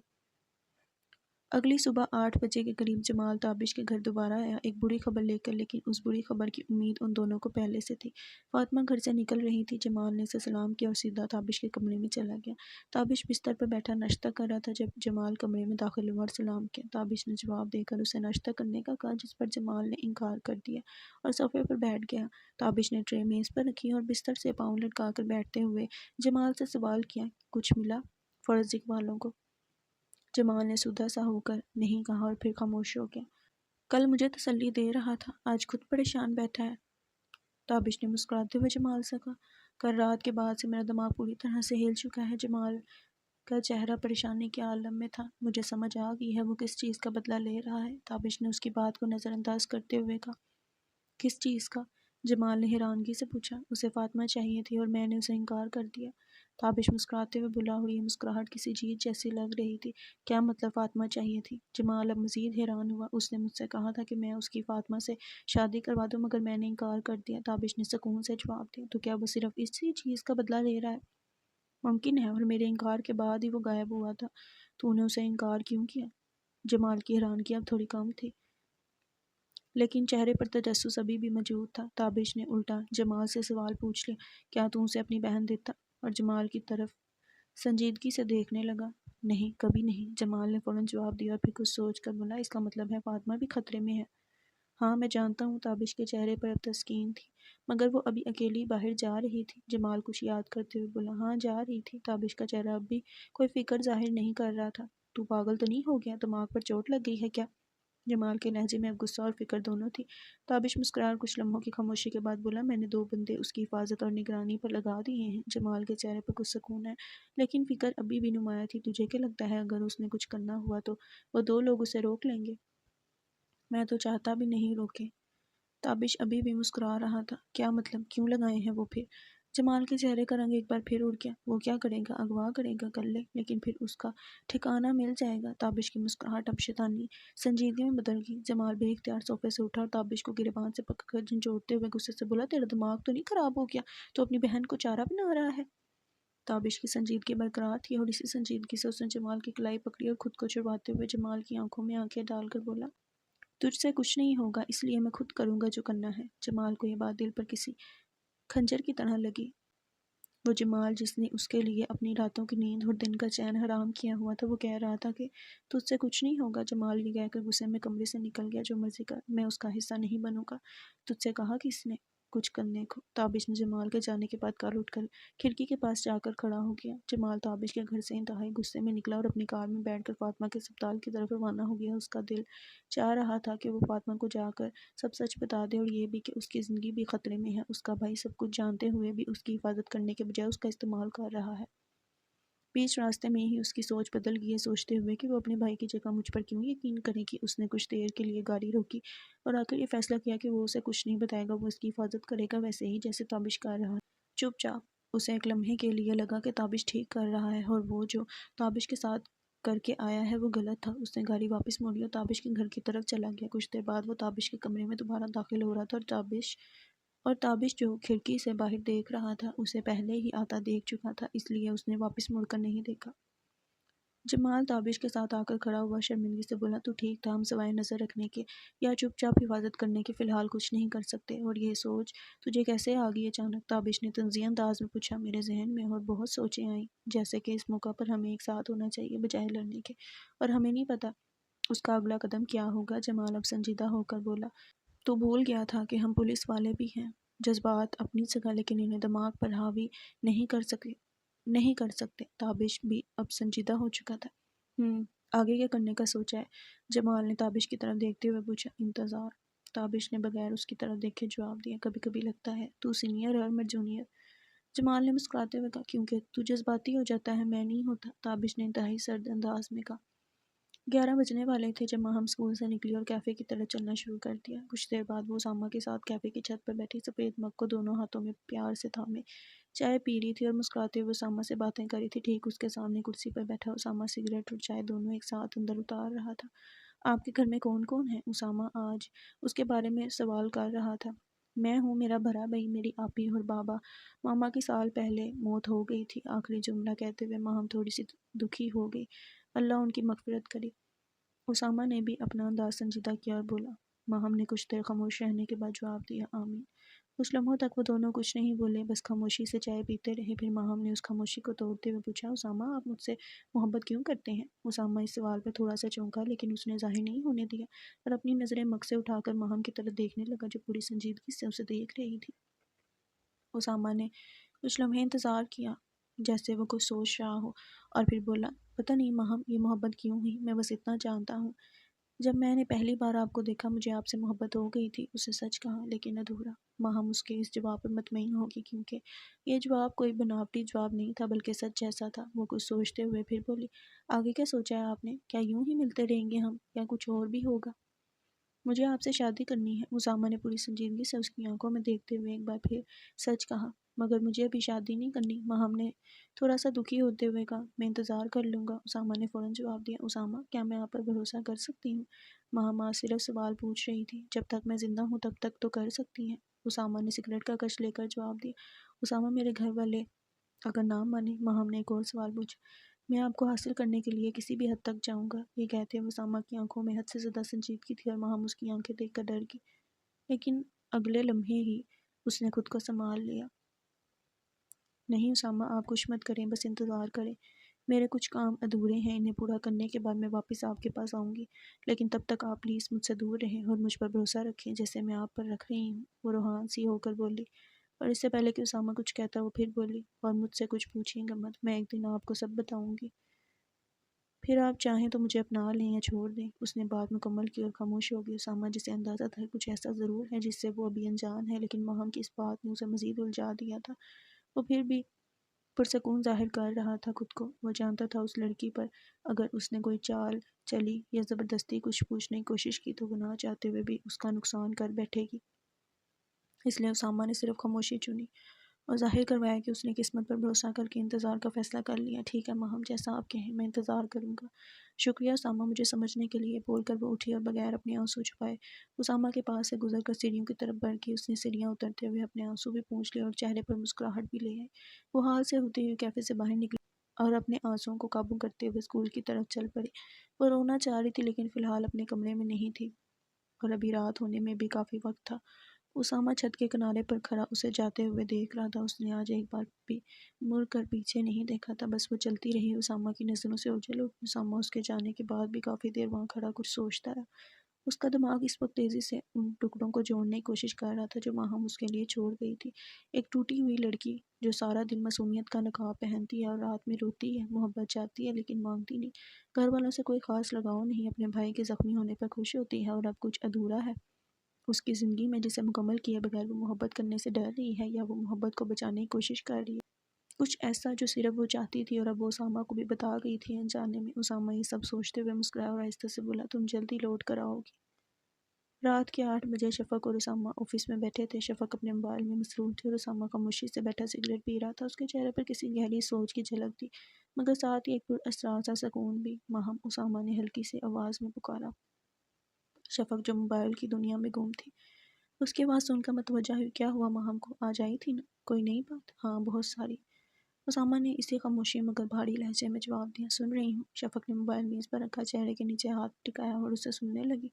اگلی صبح 8 بجے کے قریب جمال تابش کے گھر دوبارہ آیا، ایک بری خبر لے کر، لیکن اس بری خبر کی امید ان دونوں کو پہلے سے تھی۔ فاطمہ گھر سے نکل رہی تھی۔ جمال نے اسے سلام کیا اور سیدھا تابش کے کمرے میں چلا گیا۔ تابش بستر پر بیٹھا ناشتہ کر رہا تھا جب جمال کمرے میں داخل ہوا اور سلام کیا۔ تابش نے جواب دے کر اسے ناشتہ کرنے کا کہا، جس پر جمال نے انکار کر دیا اور صوفے پر بیٹھ گیا۔ تابش نے ٹرے میز پر رکھی اور بستر سے پاؤں لٹکا کر بیٹھتے ہوئے جمال سے سوال کیا، کچھ ملا فرض والوں کو؟ جمال نے سودھا سا ہو کر نہیں کہا اور پھر خاموش ہو گیا۔ کل مجھے تسلی دے رہا تھا، آج خود پریشان بیٹھا ہے۔ تابش نے مسکراتے ہوئے جمال سے کہا، کل رات کے بعد سے میرا دماغ پوری طرح سے ہل چکا ہے۔ جمال کا چہرہ پریشانی کے عالم میں تھا۔ مجھے سمجھ آ گئی ہے وہ کس چیز کا بدلہ لے رہا ہے۔ تابش نے اس کی بات کو نظر انداز کرتے ہوئے کہا، کس چیز کا؟ جمال نے حیرانگی سے پوچھا۔ اسے فاطمہ چاہیے تھی اور میں نے اسے انکار کر دیا۔ تابش مسکراتے ہوئے بولا اور یہ مسکراہٹ کسی جیت جیسی لگ رہی تھی۔ کیا مطلب فاطمہ چاہیے تھی؟ جمال اب مزید حیران ہوا۔ اس نے مجھ سے کہا تھا کہ میں اس کی فاطمہ سے شادی کروا دوں مگر میں نے انکار کر دیا۔ تابش نے سکون سے جواب دیا، تو کیا وہ صرف اسی چیز کا بدلہ لے رہا ہے؟ ممکن ہے، اور میرے انکار کے بعد ہی وہ غائب ہوا تھا۔ تو نے اسے انکار کیوں کیا؟ جمال کی حیرانگی اب تھوڑی کم تھی لیکن چہرے پر تجسس ابھی بھی موجود تھا۔ تابش نے الٹا جمال سے سوال پوچھ لیا، کیا تو اسے اپنی بہن دیتا؟ اور جمال کی طرف سنجیدگی سے دیکھنے لگا۔ نہیں، کبھی نہیں، جمال نے فوراً جواب دیا اور پھر کچھ سوچ کر بولا، اس کا مطلب ہے فاطمہ بھی خطرے میں ہے؟ ہاں میں جانتا ہوں۔ تابش کے چہرے پر اب تسکین تھی، مگر وہ ابھی اکیلی باہر جا رہی تھی؟ جمال کچھ یاد کرتے ہوئے بولا، ہاں جا رہی تھی۔ تابش کا چہرہ اب بھی کوئی فکر ظاہر نہیں کر رہا تھا۔ تو پاگل تو نہیں ہو گیا؟ دماغ پر چوٹ لگ گئی ہے کیا؟ جمال کے لہجے میں اب غصہ اور فکر دونوں تھی۔ تابش مسکرایا اور کچھ لمحوں کی خاموشی کے بعد بولا، میں نے 2 بندے اس کی حفاظت اور نگرانی پر لگا دیے ہیں۔ جمال کے چہرے پر کچھ سکون ہے لیکن فکر ابھی بھی نمایاں تھی۔ تجھے کیا لگتا ہے اگر اس نے کچھ کرنا ہوا تو وہ 2 لوگ اسے روک لیں گے؟ میں تو چاہتا بھی نہیں روکے۔ تابش ابھی بھی مسکرا رہا تھا۔ کیا مطلب؟ کیوں لگائے ہیں وہ پھر؟ جمال کے چہرے کا رنگ ایک بار پھر اڑ گیا۔ وہ کیا کرے گا؟ اغوا کرے گا، کر لے، لیکن پھر اس کا ٹھکانہ مل جائے گا۔ تابش کی مسکراہٹ اب شیطانی سنجیدگی میں بدل گئی۔ جمال بے اختیار صوفے سے اٹھا اور تابش کو گریبان سے پکڑ کر جھنجھوڑتے ہوئے غصے سے بولا، تیرا دماغ تو نہیں خراب ہو گیا؟ تو اپنی بہن کو چارہ بنا رہا ہے؟ تابش کی سنجیدگی برقرار تھی اور اسی سنجیدگی سے اس نے جمال کی کلائی پکڑی اور خود کو چھڑواتے ہوئے جمال کی آنکھوں میں آنکھیں ڈال کر بولا، تجھ سے کچھ نہیں ہوگا، اس لیے میں خود کروں گا جو کرنا ہے۔ جمال کو یہ بات دل پر کسی کھنجر کی طرح لگی۔ وہ جمال جس نے اس کے لیے اپنی راتوں کی نیند اور دن کا چین حرام کیا ہوا تھا، وہ کہہ رہا تھا کہ تجھ سے کچھ نہیں ہوگا۔ جمال یہ کہہ کر غصے میں کمرے سے نکل گیا، جو مرضی کر، میں اس کا حصہ نہیں بنوں گا۔ تجھ سے کہا کس نے کچھ کرنے کو؟ تابش نے جمال کے جانے کے بعد کار اٹھ کر کھڑکی کے پاس جا کر کھڑا ہو گیا۔ جمال تابش کے گھر سے انتہائی غصے میں نکلا اور اپنی کار میں بیٹھ کر فاطمہ کے اسپتال کی طرف روانہ ہو گیا۔ اس کا دل چاہ رہا تھا کہ وہ فاطمہ کو جا کر سب سچ بتا دے، اور یہ بھی کہ اس کی زندگی بھی خطرے میں ہے۔ اس کا بھائی سب کچھ جانتے ہوئے بھی اس کی حفاظت کرنے کے بجائے اس کا استعمال کر رہا ہے۔ بیچ راستے میں ہی اس کی سوچ بدل گئی، سوچتے ہوئے کہ وہ اپنے بھائی کی جگہ مجھ پر کیوں یقین کرے کہ اس نے کچھ دیر کے لیے گاڑی روکی اور آخر یہ فیصلہ کیا کہ وہ اسے کچھ نہیں بتائے گا، وہ اس کی حفاظت کرے گا، ویسے ہی جیسے تابش کر رہا ہے۔ چپ چاپ اسے ایک لمحے کے لیے لگا کہ تابش ٹھیک کر رہا ہے اور وہ جو تابش کے ساتھ کر کے آیا ہے وہ غلط تھا۔ اس نے گاڑی واپس موڑی اور تابش کے گھر کی طرف چلا گیا۔ کچھ دیر بعد وہ تابش کے کمرے میں دوبارہ داخل ہو رہا تھا اور تابش جو کھڑکی سے باہر دیکھ رہا تھا اسے پہلے ہی آتا دیکھ چکا تھا، اس لیے اس نے واپس مڑ کر نہیں دیکھا۔ جمال تابش کے ساتھ آ کر کھڑا ہوا، شرمندگی سے بولا، تو ٹھیک تھا، ہم سوائے نظر رکھنے کے یا چپ چاپ حفاظت کرنے کے فی الحال کچھ نہیں کر سکتے۔ اور یہ سوچ تجھے کیسے آ گئی اچانک؟ تابش نے طنزیہ انداز میں پوچھا۔ میرے ذہن میں اور بہت سوچیں آئیں، جیسے کہ اس موقع پر ہمیں ایک ساتھ ہونا چاہیے بجائے لڑنے کے، اور ہمیں نہیں پتہ اس کا اگلا قدم کیا ہوگا۔ جمال اب سنجیدہ ہو کر بولا، تو بھول گیا تھا کہ ہم پولیس والے بھی ہیں؟ جذبات اپنی جگہ لیکن انہیں دماغ پر حاوی نہیں کر سکتے۔ تابش بھی اب سنجیدہ ہو چکا تھا۔ آگے کیا کرنے کا سوچا ہے؟ جمال نے تابش کی طرف دیکھتے ہوئے پوچھا۔ انتظار۔ تابش نے بغیر اس کی طرف دیکھے جواب دیا۔ کبھی کبھی لگتا ہے تو سینئر ہے اور میں جونیئر۔ جمال نے مسکراتے ہوئے کہا، کیونکہ تو جذباتی ہو جاتا ہے، میں نہیں ہوتا۔ تابش نے انتہائی سرد انداز میں کہا۔ 11 بجنے والے تھے جب ہم اسکول سے نکلی اور کیفے کی طرف چلنا شروع کر دیا۔ کچھ دیر بعد وہ اسامہ کے ساتھ کیفے کی چھت پر بیٹھی سفید مگ کو دونوں ہاتھوں میں پیار سے تھامے چائے پی رہی تھی اور مسکراتے ہوئے اسامہ سے باتیں کر رہی تھی۔ ٹھیک اس کے سامنے کرسی پر بیٹھا اسامہ سگریٹ اور چائے دونوں ایک ساتھ اندر اتار رہا تھا۔ آپ کے گھر میں کون کون ہے؟ اسامہ آج اس کے بارے میں سوال کر رہا تھا۔ میں ہوں، میرا بڑا بھائی، میری آپی اور بابا۔ ماما کی سال پہلے موت ہو گئی تھی۔ آخری جملہ کہتے ہوئے ماہم تھوڑی سی دکھی ہو گئی۔ اللہ ان کی مغفرت کرے۔ اسامہ نے بھی اپنا انداز سنجیدہ کیا اور بولا۔ ماہم نے کچھ دیر خاموش رہنے کے بعد جواب دیا، آمین۔ کچھ لمحوں تک وہ دونوں کچھ نہیں بولے، بس خاموشی سے چائے پیتے رہے۔ پھر ماہم نے اس خاموشی کو توڑتے ہوئے پوچھا، اسامہ آپ مجھ سے محبت کیوں کرتے ہیں؟ اسامہ اس سوال پر تھوڑا سا چونکا، لیکن اس نے ظاہر نہیں ہونے دیا اور اپنی نظریں مگ سے اٹھا کر ماہم کی طرف دیکھنے لگا، جو پوری سنجیدگی سے اسے دیکھ رہی تھی۔ اسامہ نے کچھ لمحے انتظار کیا، جیسے وہ کچھ سوچ رہا ہو، اور پھر بولا، پتہ نہیں ماہم، یہ محبت کیوں ہوئی، میں بس اتنا جانتا ہوں جب میں نے پہلی بار آپ کو دیکھا مجھے آپ سے محبت ہو گئی تھی۔ اسے سچ کہا لیکن ادھورا۔ ماہم اس کے اس جواب پر مطمئن ہوگی، کیونکہ یہ جواب کوئی بناوٹی جواب نہیں تھا بلکہ سچ جیسا تھا۔ وہ کچھ سوچتے ہوئے پھر بولی، آگے کیا سوچا ہے آپ نے؟ کیا یوں ہی ملتے رہیں گے ہم یا کچھ اور بھی ہوگا؟ مجھے آپ سے شادی کرنی ہے۔ اسامہ نے پوری سنجیدگی سے اس کی آنکھوں میں دیکھتے ہوئے ایک بار پھر سچ کہا، مگر مجھے ابھی شادی نہیں کرنی۔ ماہم نے تھوڑا سا دکھی ہوتے ہوئے کہا، میں انتظار کر لوں گا۔ اسامہ نے فوراً جواب دیا، اسامہ کیا میں آپ پر بھروسہ کر سکتی ہوں؟ ماہم آج صرف سوال پوچھ رہی تھی، جب تک میں زندہ ہوں تب تک تو کر سکتی ہیں۔ اسامہ نے سگریٹ کا کش لے کر جواب دیا۔ اسامہ میرے گھر والے اگر نہ مانے؟ ماہم نے ایک اور سوال پوچھا۔ میں آپ کو حاصل کرنے کے لیے کسی بھی حد تک جاؤں گا۔ یہ کہتے ہوئے اسامہ کی آنکھوں میں حد سے زیادہ سنجیدگی تھی اور ماہم اس کی آنکھیں دیکھ کر ڈر گئی، لیکن اگلے لمحے ہی اس نے خود کو سنبھال لیا۔ نہیں اسامہ، آپ کچھ مت کریں، بس انتظار کریں۔ میرے کچھ کام ادھورے ہیں، انہیں پورا کرنے کے بعد میں واپس آپ کے پاس آؤں گی، لیکن تب تک آپ پلیز مجھ سے دور رہیں اور مجھ پر بھروسہ رکھیں جیسے میں آپ پر رکھ رہی ہوں۔ وہ روحان سی ہو کر بولی، اور اس سے پہلے کہ اسامہ کچھ کہتا وہ پھر بولی، اور مجھ سے کچھ پوچھیں گا مت، میں ایک دن آپ کو سب بتاؤں گی، پھر آپ چاہیں تو مجھے اپنا لیں یا چھوڑ دیں۔ اس نے بات مکمل کی اور خاموش ہو گئی۔ اسامہ جسے اندازہ تھا کچھ ایسا ضرور ہے جس سے وہ ابھی انجان ہے، لیکن ماہم کی اس بات نے اسے مزید الجھا دیا تھا۔ وہ پھر بھی پرسکون ظاہر کر رہا تھا خود کو۔ وہ جانتا تھا اس لڑکی پر اگر اس نے کوئی چال چلی یا زبردستی کچھ پوچھنے کی کوشش کی تو وہ نہ چاہتے ہوئے بھی اس کا نقصان کر بیٹھے گی، اس لیے اسامہ نے صرف خاموشی چنی۔ اور ظاہر کروایا کہ اس نے قسمت پر بھروسہ کر کے انتظار کا فیصلہ کر لیا۔ ٹھیک ہے ماہم، جیسا آپ کہیں میں انتظار کروں گا۔ شکریہ اسامہ، مجھے سمجھنے کے لیے، بول کر وہ اٹھی اور بغیر اپنے آنسو چھپائے اسامہ کے پاس سے گزر کر سیڑھیوں کی طرف بڑھ گئی۔ اس نے سیڑھیاں اترتے ہوئے اپنے آنسو بھی پونچھ لیے اور چہرے پر مسکراہٹ بھی لے آئی۔ وہ حال سے ہوتے ہوئے کیفے سے باہر نکلی اور اپنے آنسوؤں کو قابو کرتے ہوئے اسکول کی طرف چل پڑی۔ وہ رونا چاہ رہی تھی لیکن فی الحال اپنے کمرے میں نہیں تھی اور ابھی رات ہونے میں بھی کافی وقت تھا۔ اسامہ چھت کے کنارے پر کھڑا اسے جاتے ہوئے دیکھ رہا تھا۔ اس نے آج ایک بار بھی مڑ کر پیچھے نہیں دیکھا تھا، بس وہ چلتی رہی، اسامہ کی نظروں سے اوجھل ہو گئی۔ اسامہ اس کے جانے کے بعد بھی کافی دیر وہاں کھڑا کچھ سوچتا رہا۔ اس کا دماغ اس وقت تیزی سے ان ٹکڑوں کو جوڑنے کی کوشش کر رہا تھا جو ماہم اس کے لیے چھوڑ گئی تھی۔ ایک ٹوٹی ہوئی لڑکی جو سارا دن معصومیت کا نقاب پہنتی ہے اور رات میں روتی ہے، محبت چاہتی ہے لیکن مانگتی نہیں، گھر والوں سے کوئی خاص لگاؤ نہیں، اپنے بھائی کے زخمی ہونے پر خوش ہوتی ہے اور اب کچھ ادھورا ہے اس کی زندگی میں جسے مکمل کیے بغیر وہ محبت کرنے سے ڈر رہی ہے یا وہ محبت کو بچانے کی کوشش کر رہی ہے، کچھ ایسا جو صرف وہ چاہتی تھی اور اب وہ اسامہ کو بھی بتا گئی تھی انجانے میں۔ اسامہ یہ سب سوچتے ہوئے مسکرایا اور آہستہ سے بولا، تم جلدی لوٹ کر آؤ گی۔ رات کے 8 بجے شفق اور اسامہ آفس میں بیٹھے تھے۔ شفق اپنے موبائل میں مصروف تھی اور اسامہ خاموشی سے بیٹھا سگریٹ پی رہا تھا۔ اس کے چہرے پر کسی گہری سوچ کی جھلک تھی مگر ساتھ ہی ایک پراسرار سا سکون بھی۔ ماہم، اسامہ نے ہلکی سی آواز میں پکارا۔ شفق جو موبائل کی دنیا میں گم تھی اس کی آواز سن کر متوجہ ہوئی۔ کیا ہوا ماہم کو؟ آج آئی تھی نا؟ کوئی نئی بات؟ ہاں بہت ساری، اسامہ نے اسی خاموشی مگر بھاری لہجے میں جواب دیا۔ سن رہی ہوں۔ شفق نے موبائل میز پر رکھا، چہرے کے نیچے ہاتھ ٹکایا اور اسے سننے لگی۔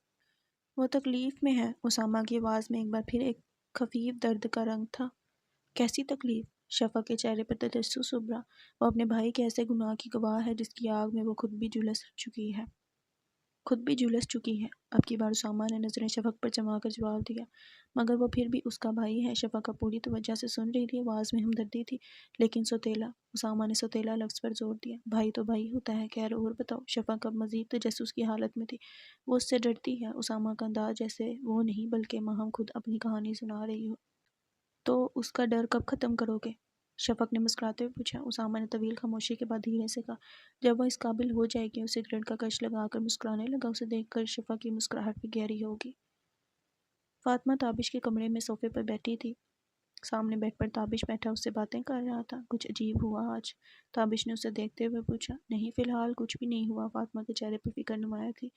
وہ تکلیف میں ہے، اسامہ کی آواز میں ایک بار پھر ایک خفیف درد کا رنگ تھا۔ کیسی تکلیف؟ شفق کے چہرے پر تجسس ابھرا۔ وہ اپنے بھائی کے ایسے گناہ کی گواہ ہے جس کی آگ میں وہ خود بھی جھلس چکی ہے۔ اب کی بار اسامہ نے نظریں شفق پر جما کر جواب دیا، مگر وہ پھر بھی اس کا بھائی ہے۔ شفق اب پوری توجہ سے سن رہی تھی، آواز میں ہمدردی تھی لیکن سوتیلا۔ اسامہ نے سوتیلا لفظ پر زور دیا۔ بھائی تو بھائی ہوتا ہے، خیر اور بتاؤ۔ شفق اب مزید تجسس کی حالت میں تھی، وہ اس سے ڈرتی ہے، اسامہ کا انداز جیسے وہ نہیں بلکہ ماہم خود اپنی کہانی سنا رہی ہو۔ تو اس کا ڈر کب ختم کرو گے؟ شفق نے مسکراتے ہوئے پوچھا۔ اسامہ نے طویل خاموشی کے بعد دھیرے سے کہا، جب وہ اس قابل ہو جائے گی۔ وہ سگریٹ کا کش لگا کر مسکرانے لگا، اسے دیکھ کر شفق کی مسکراہٹ بھی گہری ہوگی۔ فاطمہ تابش کے کمرے میں صوفے پر بیٹھی تھی، سامنے بیڈ پر تابش بیٹھا اس سے باتیں کر رہا تھا۔ کچھ عجیب ہوا آج؟ تابش نے اسے دیکھتے ہوئے پوچھا۔ نہیں فی الحال کچھ بھی نہیں ہوا، فاطمہ کے چہرے پر فکر نمایاں تھی۔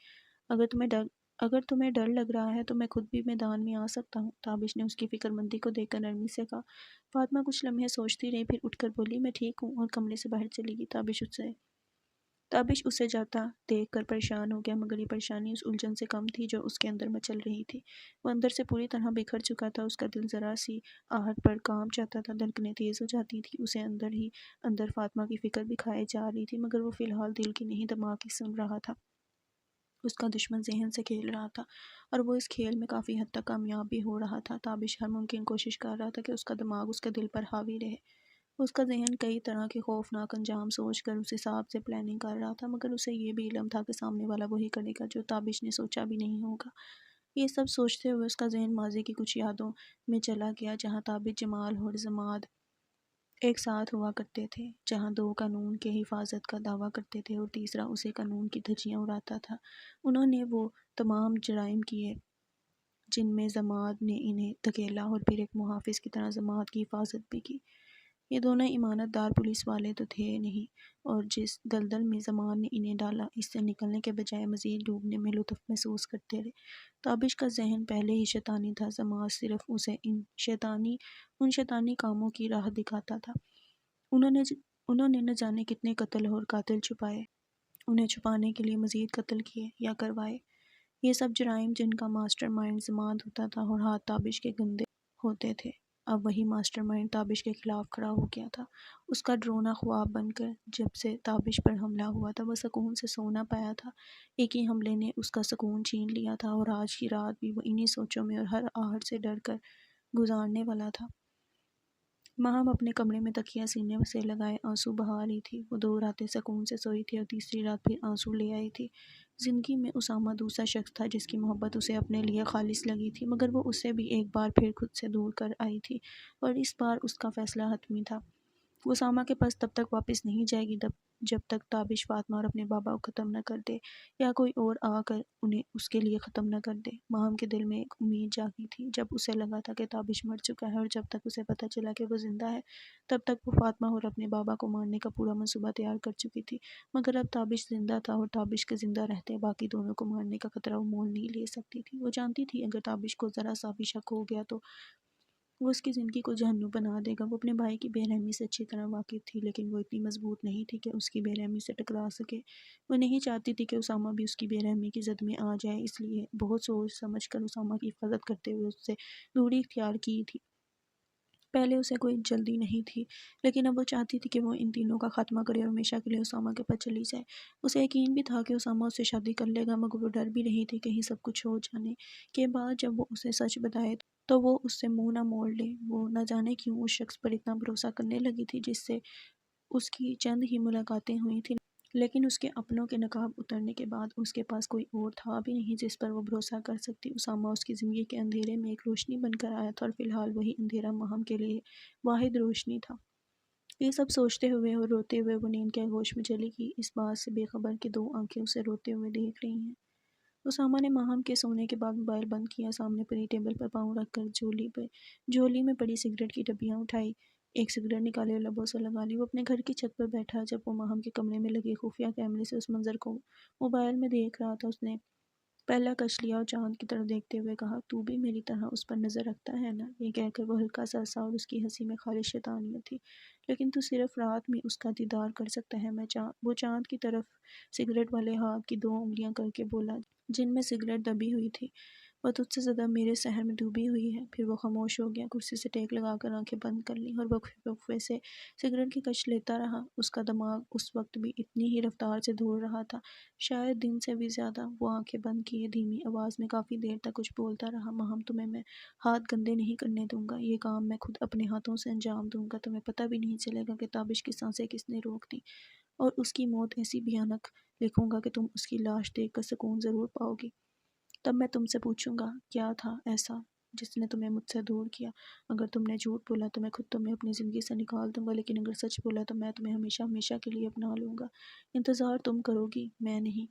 اگر تمہیں ڈر لگ رہا ہے تو میں خود بھی میدان میں آ سکتا ہوں، تابش نے اس کی فکر مندی کو دیکھ کر نرمی سے کہا۔ فاطمہ کچھ لمحے سوچتی رہی، پھر اٹھ کر بولی، میں ٹھیک ہوں، اور کمرے سے باہر چلی گئی۔ تابش اسے جاتا دیکھ کر پریشان ہو گیا، مگر یہ پریشانی اس الجھن سے کم تھی جو اس کے اندر مچل رہی تھی۔ وہ اندر سے پوری طرح بکھر چکا تھا، اس کا دل ذرا سی آہٹ پر کانپ جاتا تھا، دھڑکنیں تیز ہو جاتی تھیں، اسے اندر ہی اندر فاطمہ کی فکر بھی کھائے جا رہی تھی، مگر وہ فی الحال دل کی نہیں دماغ کی سن رہا تھا۔ اس کا دشمن ذہن سے کھیل رہا تھا اور وہ اس کھیل میں کافی حد تک کامیاب بھی ہو رہا تھا۔ تابش ہر ممکن کوشش کر رہا تھا کہ اس کا دماغ اس کے دل پر حاوی رہے۔ اس کا ذہن کئی طرح کے خوفناک انجام سوچ کر اس حساب سے پلاننگ کر رہا تھا، مگر اسے یہ بھی علم تھا کہ سامنے والا وہی کرے گا جو تابش نے سوچا بھی نہیں ہوگا۔ یہ سب سوچتے ہوئے اس کا ذہن ماضی کی کچھ یادوں میں چلا گیا جہاں تابش، جمال اور زماد ایک ساتھ ہوا کرتے تھے، جہاں دو قانون کے حفاظت کا دعویٰ کرتے تھے اور تیسرا اسے قانون کی دھجیاں اڑاتا تھا۔ انہوں نے وہ تمام جرائم کیے جن میں زماد نے انہیں دھکیلا اور پھر ایک محافظ کی طرح زماد کی حفاظت بھی کی۔ یہ دونوں ایمانت دار پولیس والے تو تھے نہیں، اور جس دلدل میں زمان نے انہیں ڈالا اس سے نکلنے کے بجائے مزید ڈوبنے میں لطف محسوس کرتے رہے۔ تابش کا ذہن پہلے ہی شیطانی تھا، زمان صرف اسے ان شیطانی کاموں کی راہ دکھاتا تھا۔ انہوں نے نہ جانے کتنے قتل اور قاتل چھپائے، انہیں چھپانے کے لیے مزید قتل کیے یا کروائے۔ یہ سب جرائم جن کا ماسٹر مائنڈ زماد ہوتا تھا اور ہاتھ تابش کے گندے ہوتے تھے۔ اب وہی ماسٹر مائنڈ تابش کے خلاف کھڑا ہو گیا تھا۔ اس کا ڈرونا خواب بن کر جب سے تابش پر حملہ ہوا تھا وہ سکون سے سو نہ پایا تھا۔ ایک ہی حملے نے اس کا سکون چھین لیا تھا اور آج کی رات بھی وہ انہی سوچوں میں اور ہر آہٹ سے ڈر کر گزارنے والا تھا۔ ماہم اپنے کمرے میں تکیہ سینے سے لگائے آنسو بہا رہی تھی۔ وہ 2 راتیں سکون سے سوئی تھی اور تیسری رات پھر آنسو لے آئی تھی۔ زندگی میں اسامہ دوسرا شخص تھا جس کی محبت اسے اپنے لیے خالص لگی تھی، مگر وہ اسے بھی ایک بار پھر خود سے دور کر آئی تھی اور اس بار اس کا فیصلہ حتمی تھا۔ وہ اسامہ کے پاس تب تک واپس نہیں جائے گی جب تک تابش فاطمہ اور اپنے بابا کو ختم نہ کر دے یا کوئی اور آ کر انہیں اس کے لیے ختم نہ کر دے۔ ماہم کے دل میں ایک امید جاگی تھی۔ جب اسے لگا تھا کہ تابش مر چکا ہے اور جب تک اسے پتہ چلا کہ وہ زندہ ہے تب تک وہ فاطمہ اور اپنے بابا کو مارنے کا پورا منصوبہ تیار کر چکی تھی، مگر اب تابش زندہ تھا اور تابش کے زندہ رہتے باقی دونوں کو مارنے کا خطرہ وہ مول نہیں لے سکتی تھی۔ وہ جانتی تھی اگر تابش کو ذرا سا بھی شک ہو گیا تو وہ اس کی زندگی کو جہنم بنا دے گا۔ وہ اپنے بھائی کی بے رحمی سے اچھی طرح واقف تھی، لیکن وہ اتنی مضبوط نہیں تھی کہ اس کی بے رحمی سے ٹکرا سکے۔ وہ نہیں چاہتی تھی کہ اسامہ بھی اس کی بے رحمی کی زد میں آ جائے، اس لیے بہت سوچ سمجھ کر اسامہ کی حفاظت کرتے ہوئے اس سے دوری اختیار کی تھی۔ پہلے اسے کوئی جلدی نہیں تھی، لیکن اب وہ چاہتی تھی کہ وہ ان تینوں کا خاتمہ کرے اور ہمیشہ کے لیے اسامہ کے پاس چلی جائے۔ اسے یقین بھی تھا کہ اسامہ اس سے شادی کر لے گا، مگر وہ ڈر بھی رہی تھی کہیں سب کچھ ہو جانے کے بعد جب وہ اسے سچ بتائے تو وہ اس سے منہ نہ موڑ لے۔ وہ نہ جانے کیوں اس شخص پر اتنا بھروسہ کرنے لگی تھی جس سے اس کی چند ہی ملاقاتیں ہوئی تھیں، لیکن اس کے اپنوں کے نقاب اترنے کے بعد اس کے پاس کوئی اور تھا بھی نہیں جس پر وہ بھروسہ کر سکتی۔ اسامہ اس کی زندگی کے اندھیرے میں ایک روشنی بن کر آیا تھا اور فی الحال وہی اندھیرا ماہم کے لیے واحد روشنی تھا۔ یہ سب سوچتے ہوئے اور روتے ہوئے وہ نیند کے آغوش میں چلی گئی، اس بات سے بے خبر کہ دو آنکھیں اسے روتے ہوئے دیکھ رہی ہیں۔ اسامہ نے ماہم کے سونے کے بعد موبائل بند کیا، سامنے پڑی ٹیبل پر پاؤں رکھ کر جھولی میں پڑی سگریٹ کی ڈبیاں اٹھائی، ایک سگریٹ نکالی اور لبوں سے لگا لی۔ وہ اپنے گھر کی چھت پر بیٹھا جب وہ ماہم کے کمرے میں لگے خفیہ کیمرے سے اس منظر کو موبائل میں دیکھ رہا تھا۔ اس نے پہلا کش لیا اور چاند کی طرف دیکھتے ہوئے کہا، تو بھی میری طرح اس پر نظر رکھتا ہے نا؟ یہ کہہ کر وہ ہلکا سا ہنسا اور اس کی ہنسی میں خالص شیطانیت تھی۔ لیکن تو صرف رات میں اس کا دیدار کر سکتا ہے۔ وہ چاند کی طرف سگریٹ والے ہاتھ کی 2 انگلیاں کر کے بولا جن میں سگریٹ دبی ہوئی تھی، وہ تجھ سے زیادہ میرے سحر میں ڈوبی ہوئی ہے۔ پھر وہ خاموش ہو گیا، کرسی سے ٹیک لگا کر آنکھیں بند کر لیں اور وقفے سے سگریٹ کی کش لیتا رہا۔ اس کا دماغ اس وقت بھی اتنی ہی رفتار سے دوڑ رہا تھا، شاید دن سے بھی زیادہ۔ وہ آنکھیں بند کیے دھیمی آواز میں کافی دیر تک کچھ بولتا رہا، ماہم تمہیں میں ہاتھ گندے نہیں کرنے دوں گا، یہ کام میں خود اپنے ہاتھوں سے انجام دوں گا، تمہیں پتہ بھی نہیں چلے گا کہ تابش کی سانسیں کس نے روک دیں، اور اس کی موت ایسی بھیانک لکھوں گا کہ تم اس کی لاش دیکھ کر سکون ضرور پاؤ گی۔ تب میں تم سے پوچھوں گا کیا تھا ایسا جس نے تمہیں مجھ سے دور کیا؟ اگر تم نے جھوٹ بولا تو میں خود تمہیں اپنی زندگی سے نکال دوں گا، لیکن اگر سچ بولا تو میں تمہیں ہمیشہ ہمیشہ کے لیے اپنا لوں گا۔ انتظار تم کرو گی، میں نہیں۔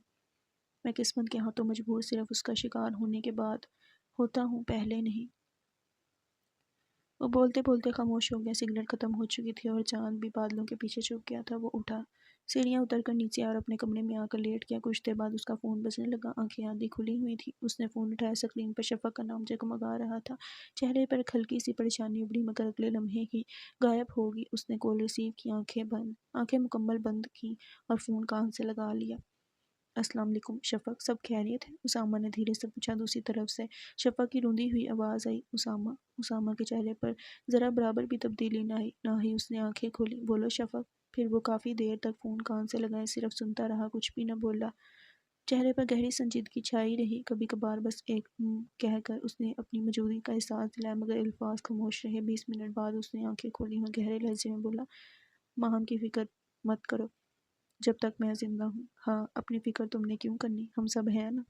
میں قسمت کے ہاتھوں مجبور صرف اس کا شکار ہونے کے بعد ہوتا ہوں، پہلے نہیں۔ وہ بولتے بولتے خاموش ہو گیا، سگریٹ ختم ہو چکی تھی اور چاند بھی بادلوں کے پیچھے چھپ گیا تھا۔ وہ اٹھا، سیڑھیاں اتر کر نیچے آیا اور اپنے کمرے میں آ کر لیٹ گیا۔ کچھ دیر بعد اس کا فون بجنے لگا، آنکھیں آدھی کھلی ہوئی تھیں۔ اس نے فون اٹھایا، اسکرین پر شفق کا نام جگمگا رہا تھا۔ چہرے پر ایک ہلکی سی پریشانی ابھری، مگر اگلے لمحے ہی غائب ہو گئی۔ اس نے کال ریسیو کی، آنکھیں مکمل بند کیں اور فون کان سے لگا لیا۔ السلام علیکم شفق، سب خیریت ہے؟ اسامہ نے دھیرے سے پوچھا۔ دوسری طرف سے شفق کی روندی ہوئی آواز آئی، اسامہ کے چہرے پر ذرا برابر بھی تبدیلی نہ ہی اس نے آنکھیں کھولی۔ بولو شفق۔ پھر وہ کافی دیر تک فون کان سے لگائے صرف سنتا رہا، کچھ بھی نہ بولا۔ چہرے پر گہری سنجیدگی چھائی رہی، کبھی کبھار بس ایک کہہ کر اس نے اپنی موجودگی کا احساس دلایا، مگر الفاظ خاموش رہے۔ 20 منٹ بعد اس نے آنکھیں کھولی اور گہرے لہجے میں بولا، ماہم کی فکر مت کرو جب تک میں زندہ ہوں۔ ہاں، اپنی فکر تم نے کیوں کرنی، ہم سب ہیں نا۔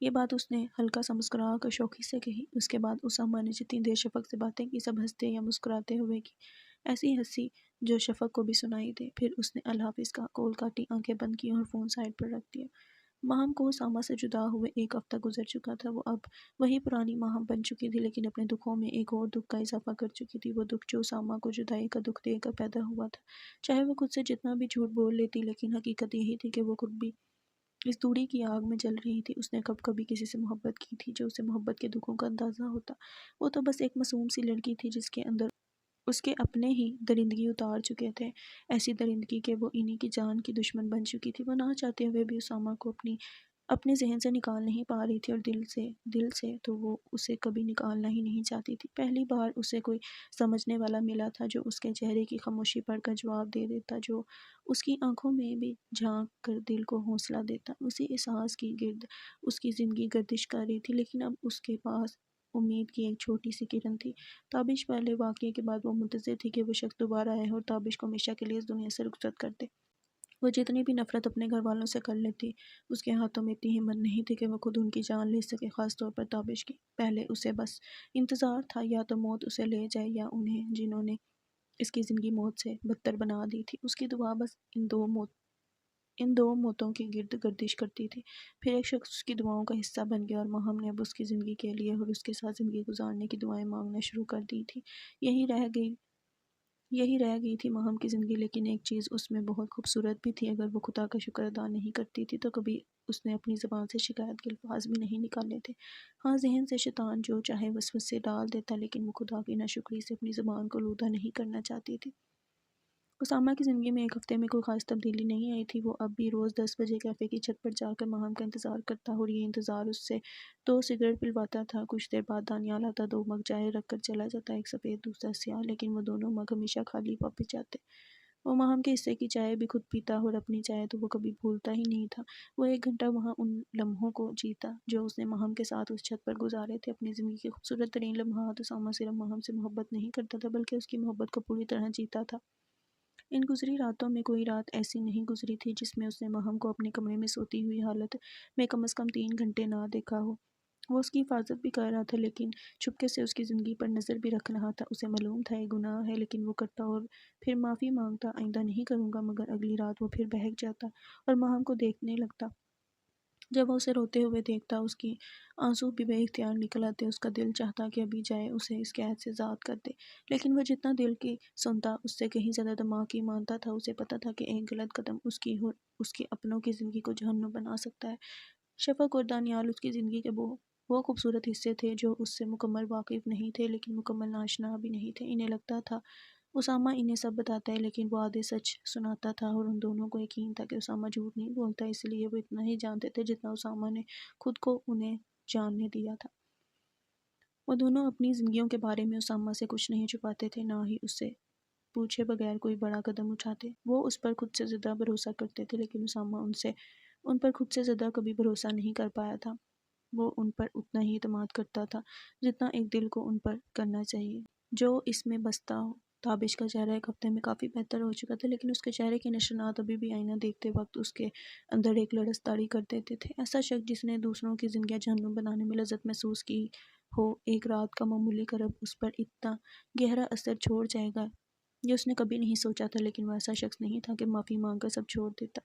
یہ بات اس نے ہلکا سا مسکرا کر شوخی سے کہی۔ اس کے بعد اسامہ نے جتنی دیر شفق سے باتیں کی سب ہنستے یا مسکراتے ہوئے کی، ایسی ہنسی جو شفق کو بھی سنائی دے۔ پھر اس نے اللہ حافظ کہا، کال کاٹی، آنکھیں بند کی اور فون سائیڈ پر رکھ دیا۔ ماہم کو اسامہ سے جدا ہوئے 1 ہفتہ گزر چکا تھا۔ وہ اب وہی پرانی ماہم بن چکی تھی، لیکن اپنے دکھوں میں ایک اور دکھ کا اضافہ کر چکی تھی، وہ دکھ جو اسامہ کو جدائی کا دکھ دے کر پیدا ہوا تھا۔ چاہے وہ خود سے جتنا بھی جھوٹ بول لیتی، لیکن حقیقت یہی تھی کہ وہ خود بھی اس دوری کی آگ میں جل رہی تھی۔ اس نے کبھی کسی سے محبت کی تھی جو اسے محبت کے دکھوں کا اندازہ ہوتا؟ وہ تو بس ایک معصوم سی لڑکی تھی جس کے اندر اس کے اپنے ہی درندگی اتار چکے تھے، ایسی درندگی کہ وہ انہی کی جان کی دشمن بن چکی تھی۔ وہ نہ چاہتے ہوئے بھی اسامہ کو اپنے ذہن سے نکال نہیں پا رہی تھی، اور دل سے تو وہ اسے کبھی نکالنا ہی نہیں چاہتی تھی۔ پہلی بار اسے کوئی سمجھنے والا ملا تھا جو اس کے چہرے کی خاموشی پڑھ کر جواب دے دیتا، جو اس کی آنکھوں میں بھی جھانک کر دل کو حوصلہ دیتا۔ اسی احساس کی گرد اس کی زندگی گردش کر رہی تھی، لیکن اب اس کے پاس امید کی ایک چھوٹی سی کرن تھی۔ تابش والے واقعے کے بعد وہ منتظر تھی کہ وہ شخص دوبارہ آئے اور تابش کو ہمیشہ کے لیے اس دنیا سے رخصت کر دے۔ وہ جتنی بھی نفرت اپنے گھر والوں سے کر لیتی، اس کے ہاتھوں میں اتنی ہمت نہیں تھی کہ وہ خود ان کی جان لے سکے، خاص طور پر تابش کی۔ پہلے اسے بس انتظار تھا، یا تو موت اسے لے جائے یا انہیں جنہوں نے اس کی زندگی موت سے بدتر بنا دی تھی۔ اس کی دعا بس ان دو موتوں کی گرد گردش کرتی تھی۔ پھر ایک شخص اس کی دعاؤں کا حصہ بن گیا اور ماہم نے اب اس کی زندگی کے لیے اور اس کے ساتھ زندگی گزارنے کی دعائیں مانگنا شروع کر دی تھی۔ یہی رہ گئی تھی ماہم کی زندگی، لیکن ایک چیز اس میں بہت خوبصورت بھی تھی۔ اگر وہ خدا کا شکر ادا نہیں کرتی تھی تو کبھی اس نے اپنی زبان سے شکایت کے الفاظ بھی نہیں نکالے تھے۔ ہاں، ذہن سے شیطان جو چاہے وسوسے ڈال دیتا، لیکن وہ خدا کی ناشکری سے اپنی زبان کو آلودہ نہیں کرنا چاہتی تھی۔ اسامہ کی زندگی میں ایک ہفتے میں کوئی خاص تبدیلی نہیں آئی تھی۔ وہ اب بھی روز 10 بجے کیفے کی چھت پر جا کر ماہم کا انتظار کرتا اور یہ انتظار اس سے 2 سگریٹ پلواتا تھا۔ کچھ دیر بعد دانیال آتا، 2 مگ چائے رکھ کر چلا جاتا، ایک سفید دوسرا سیاہ، لیکن وہ دونوں مگ ہمیشہ خالی واپس جاتے۔ وہ ماہم کے حصے کی چائے بھی خود پیتا اور اپنی چائے تو وہ کبھی بھولتا ہی نہیں تھا۔ وہ 1 گھنٹہ وہاں ان لمحوں کو جیتا جو اس نے ماہم کے ساتھ اس چھت پر گزارے تھے۔ اپنی زندگی کے خوبصورت ترین لمحات۔ اسامہ صرف ماہم سے محبت نہیں کرتا تھا بلکہ اس کی محبت کو پوری طرح جیتا تھا۔ ان گزری راتوں میں کوئی رات ایسی نہیں گزری تھی جس میں اس نے ماہم کو اپنے کمرے میں سوتی ہوئی حالت میں کم از کم 3 گھنٹے نہ دیکھا ہو۔ وہ اس کی حفاظت بھی کر رہا تھا، لیکن چھپکے سے اس کی زندگی پر نظر بھی رکھ رہا تھا۔ اسے معلوم تھا یہ گناہ ہے، لیکن وہ کرتا اور پھر معافی مانگتا، آئندہ نہیں کروں گا۔ مگر اگلی رات وہ پھر بہک جاتا اور ماہم کو دیکھنے لگتا۔ جب وہ اسے روتے ہوئے دیکھتا، اس کی آنسو بھی بے اختیار نکل آتے۔ اس کا دل چاہتا کہ ابھی جائے اسے اس قید سے آزاد کر دے، لیکن وہ جتنا دل کی سنتا اس سے کہیں زیادہ دماغ کی مانتا تھا۔ اسے پتا تھا کہ ایک غلط قدم اس کی اور اس کے اپنوں کی زندگی کو جہنم بنا سکتا ہے۔ شفق اور دانیال اس کی زندگی کے وہ خوبصورت حصے تھے جو اس سے مکمل واقف نہیں تھے، لیکن مکمل ناشنا بھی نہیں تھے۔ انہیں لگتا تھا اسامہ انہیں سب بتاتا ہے، لیکن وہ آدھے سچ سناتا تھا، اور ان دونوں کو یقین تھا کہ اسامہ جھوٹ نہیں بولتا، اس لیے وہ اتنا ہی جانتے تھے جتنا اسامہ نے خود کو انہیں جاننے دیا تھا۔ وہ دونوں اپنی زندگیوں کے بارے میں اسامہ سے کچھ نہیں چھپاتے تھے، نہ ہی اس سے پوچھے بغیر کوئی بڑا قدم اٹھاتے۔ وہ اس پر خود سے زیادہ بھروسہ کرتے تھے، لیکن اسامہ ان پر خود سے زیادہ کبھی بھروسہ نہیں کر پایا تھا۔ وہ ان پر اتنا ہی اعتماد کرتا تھا جتنا ایک دل کو ان پر کرنا چاہیے جو اس میں بستا ہو۔ تابش کا چہرہ ایک ہفتے میں کافی بہتر ہو چکا تھا، لیکن اس کے چہرے کے نشانات ابھی بھی آئینہ دیکھتے وقت اس کے اندر ایک لڑز طاری کر دیتے تھے۔ ایسا شخص جس نے دوسروں کی زندگیاں جہنم بنانے میں لذت محسوس کی ہو، ایک رات کا معمولی کرب اس پر اتنا گہرا اثر چھوڑ جائے گا یہ اس نے کبھی نہیں سوچا تھا۔ لیکن وہ ایسا شخص نہیں تھا کہ معافی مانگ کر سب چھوڑ دیتا۔